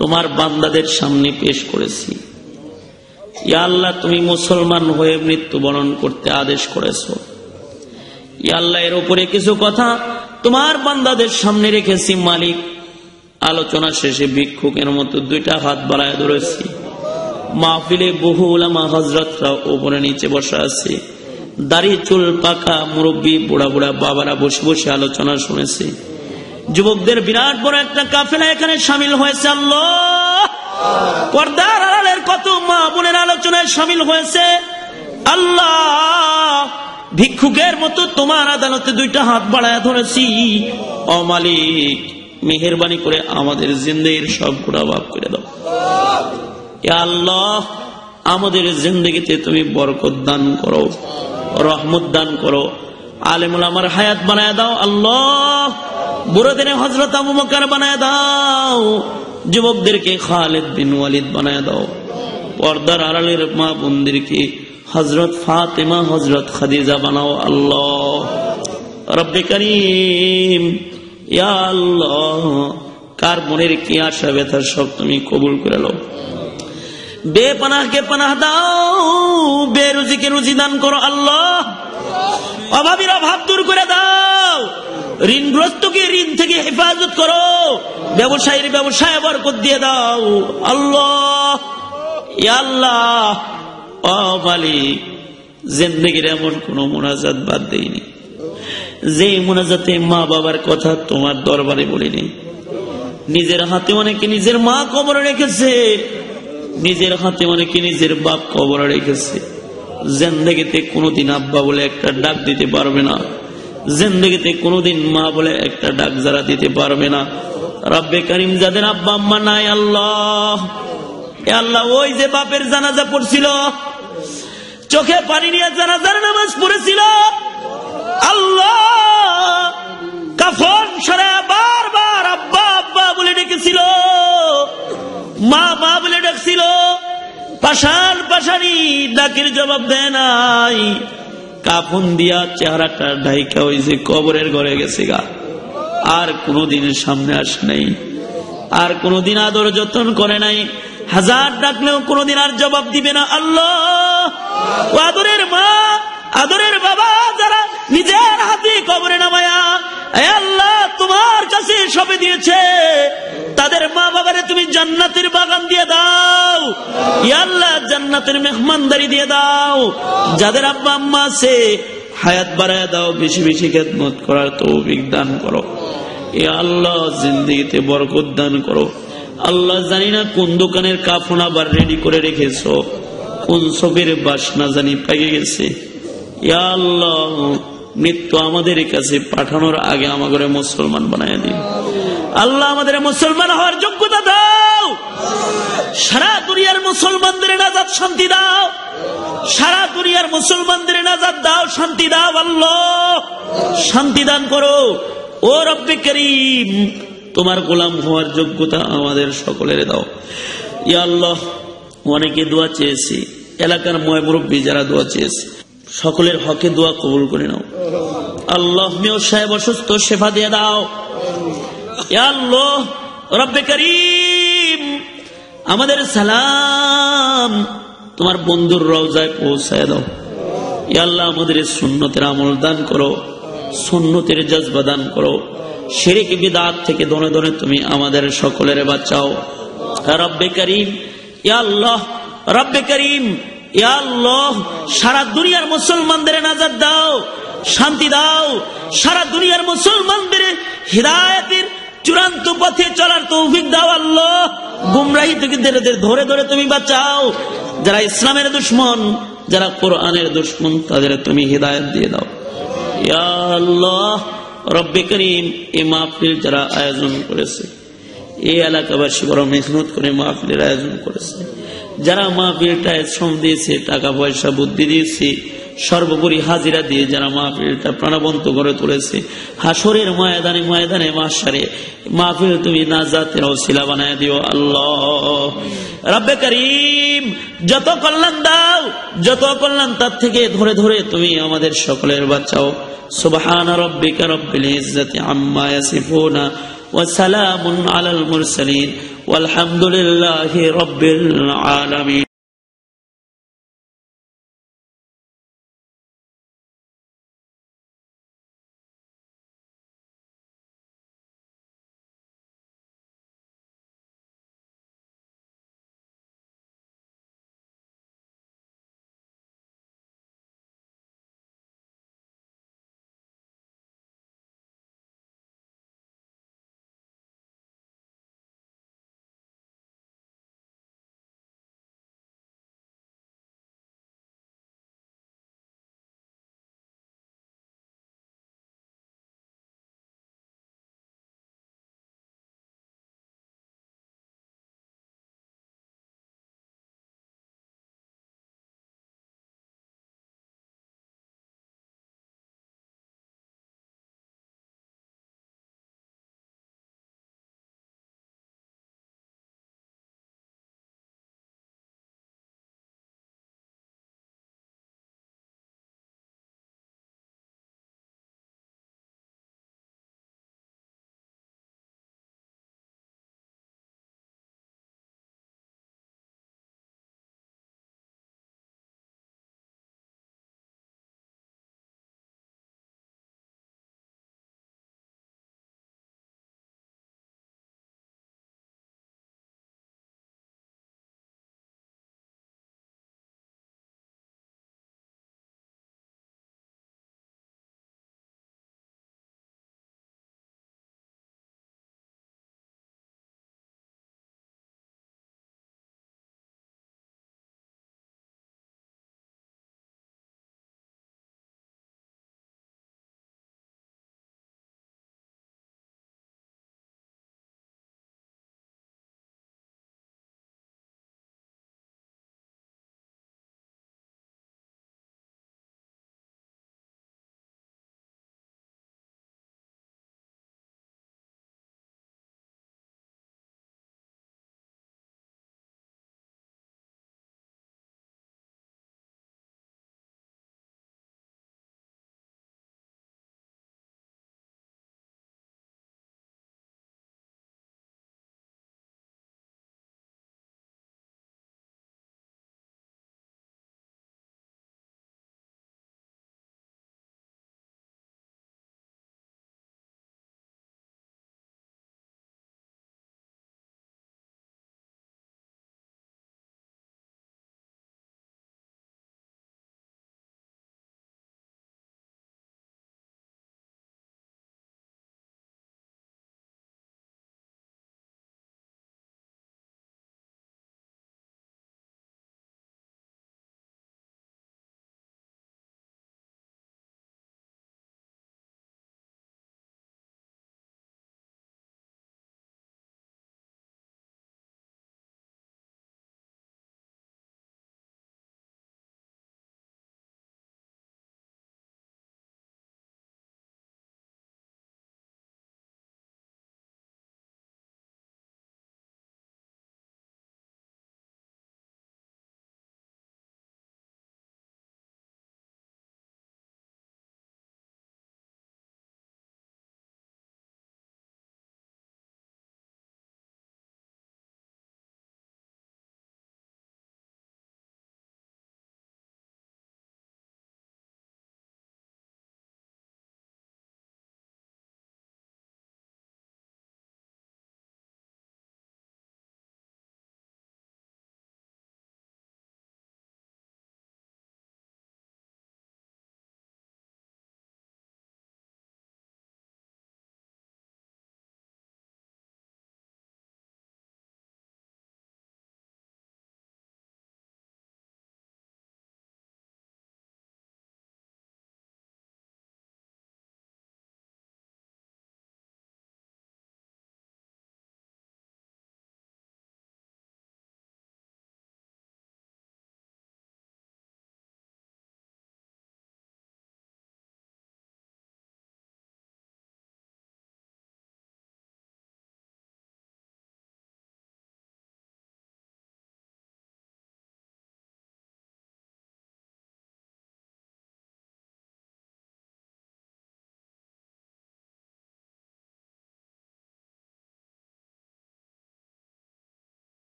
তোমার বান্দাদের সামনে পেশ করেছি। ইয়া আল্লাহ, তুমি মুসলমান হয়ে মৃত্যুবরণ করতে আদেশ করেছো। ইয়া আল্লাহ, এর উপরে কিছু কথা তোমার বান্দাদের সামনে রেখেছি মালিক। আলোচনা শেষে ভিক্ষুকের মতো দুইটা হাত বাড়ায় ধরেছি। মাহফিলে বহু উলামা হযরতরা উপরে নিচে বসে আছে। দাড়ি চুল পাকা মুরব্বী বুড়া বুড়া বাবারা বসে বসে আলোচনা শুনেছে। যুবকদের বিরাট বড় একটা কাফেলা এখানে শামিল হয়েছে। আল্লাহ, পর্দার আড়ালের কত মা বোনের আলোচনায় শামিল হয়েছে। আল্লাহ, ভিক্ষুকের মতো তোমার আদালতে দুইটা হাত বাড়ায় ধরেছি। ও মালিক, মেহেরবানি করে আমাদের জিন্দেগির সব গুনাহ মাফ করে দাও। ইয়া আল্লাহ, আমাদের জিন্দেগিতে তুমি বরকত দান করো, রহমত দান করো। আলেমুল আমার হায়াত বানায় দাও আল্লাহ। বুড়োদেরকে হযরত আবু বকর বানায় দাও, যুবকদেরকে খালিদ বিন ওয়ালিদ বানায় দাও। পর্দার আড়ালের মা বোনদেরকে হযরত ফাতেমা হযরত খাদিজা বানাও আল্লাহ। রব্বে করিম, ইয়া আল্লাহ, কার মনের কি আশা ব্যথা সব তুমি কবুল করে নাও। বেপনাহকে পানাহ দাও, বেরুজিকে রুজি দান করো আল্লাহ। অভাবীর অভাব দূর করে দাও, ঋণগ্রস্তকে ঋণ থেকে হেফাজত করো, ব্যবসায়ীর ব্যবসায় বরকত দিয়ে দাও আল্লাহ। ইয়া আল্লাহ, ও মালিক, জিন্দেগির এমন কোন মুনাজাত বাদ দেইনি যে মুনাজাতে মা বাবার কথা তোমার দরবারে বলিনি। নিজের হাতে অনেকে নিজের মা কবরে রেখেছে, নিজের হাতে অনেকে নিজের বাপ কবরে রেখেছে। জিন্দেগিতে কোনোদিন আব্বা বলে একটা ডাক দিতে পারবে না, জিন্দেগিতে কোনোদিন মা বলে একটা ডাক যারা দিতে পারবে না। রব্বে করিম, যাদের আব্বা আম্মা নাই আল্লাহ, এ আল্লাহ, ওই যে বাপের জানাজা পড়ছিল, চোখে পানি নিয়ে জানাজার নামাজ পড়েছিল আল্লাহ, কাফন সরায়া বারবার আব্বা আব্বা বলে ডেকেছিল, মা মা বলে ডাকছিল, পাশান পাশানি ডাকের জবাব দেয় নাই। কাফন দিয়া চেহারাটা ঢাইকা ওই যে কবরের ঘরে গেছে গা, আর কোনদিন সামনে আসে নাই, আর কোনদিন আদর যত্ন করে নাই। হাজার ডাকলেও কোনদিন আর জবাব দিবে না আল্লাহ। ও আদরের মা, আদরের বাবা যারা নিজের হাতে কবরে নামায়া আল্লাহ তোমার কাছে সবে দিয়েছে, তাদের মা বাবারে তুমি জান্নাতের বাগান দিয়ে দাও। ইয়া আল্লাহ, জান্নাতের মেহমানদারি দিয়ে দাও। যাদের আব্বা আম্মা আছে হায়াত বাড়ায় দাও, বেশি বেশি খেদমত করার তৌফিক দান করো। ইয়া আল্লাহ, জিন্দেগিতে বরকত দান করো। আল্লাহ, জানি না কোন দোকানের কাফন আবার রেডি করে রেখেছো, কোন সবের বাসনা জানি পেয়ে গেছে। ইয়া আল্লাহ, মৃত্যু আমাদের কাছে পাঠানোর আগে আমাদের মুসলমান বানায় দিন আল্লাহ। আমাদের মুসলমান হওয়ার যোগ্যতা দাও। সারা দুনিয়ার মুসলমানদের নাজাত শান্তি দাও, সারা দুনিয়ার মুসলমানদের নাজাত দাও, শান্তি দাও আল্লাহ, শান্তি দান করো। ও রব্বে করিম, তোমার গোলাম হওয়ার যোগ্যতা আমাদের সকলের দাও। ইয়া আল্লাহ, অনেকে দোয়া চেয়েছি, এলাকার ময় মুরব্বী যারা দোয়া চেয়েছে, সকলের হকে দোয়া কবুল করে নাও। আল্লাহ মেয় সাহেব অসুস্থ, শেফা দিয়ে দাও। ইয়া আল্লাহ রব্বে করিম, আমাদের সালাম তোমার বন্ধুর রওজায় পৌঁছায় দাও। ইয়া আল্লাহ আমাদের সুন্নতের আমল দান করো, সুন্নতের জজবা দান করো, শিরক বিদআত থেকে দনে দনে তুমি আমাদের সকলের বাঁচাও। রব্বে করিম, ইয়া আল্লাহ রব্বে করিম, ইয়া আল্লাহ সারা দুনিয়ার মুসলমানদের নাজাত দাও, শান্তি দাও। সারা দুনিয়ার মুসলমানদের হিদায়াতের চূড়ান্ত পথে চলার তৌফিক দাও আল্লাহ। গুমরাহি থেকে ধরে ধরে তুমি বাঁচাও। যারা ইসলামের দুশমন, যারা কোরআনের দুশমন, তাদের তুমি হিদায়াত দিয়ে দাও। ইয়া আল্লাহ রব্বে করিম, এই মাহফিল যারা আয়োজন করেছে, এই এলাকাবাসী বড় মেহনত করে মাহফিলের আয়োজন করেছে, যারা মাহফিলটায় শ্রম দিয়েছে, টাকা পয়সা বুদ্ধি দিয়েছে, সর্বোপরি হাজিরা দিয়ে যারা মাহফিলটা প্রাণবন্ত করে তুলেছে, হাসরের ময়দানে ময়দানে মাহশারে মাহফিল তুমি নাজাতের ওসিলা বানায় দিও আল্লাহ। রব্বে করিম, যত কল্যাণ দাও, যত কল্যাণ তার থেকে ধরে ধরে তুমি আমাদের সকলের বাঁচাও। সুবহানা রাব্বিকা রাব্বিল ইজ্জাতি আম্মা ইয়াসিফুনা ওয়া সালামুন আলাল মুরসালিন ওয়ালহামদুলিল্লাহি রাব্বিল আলামিন।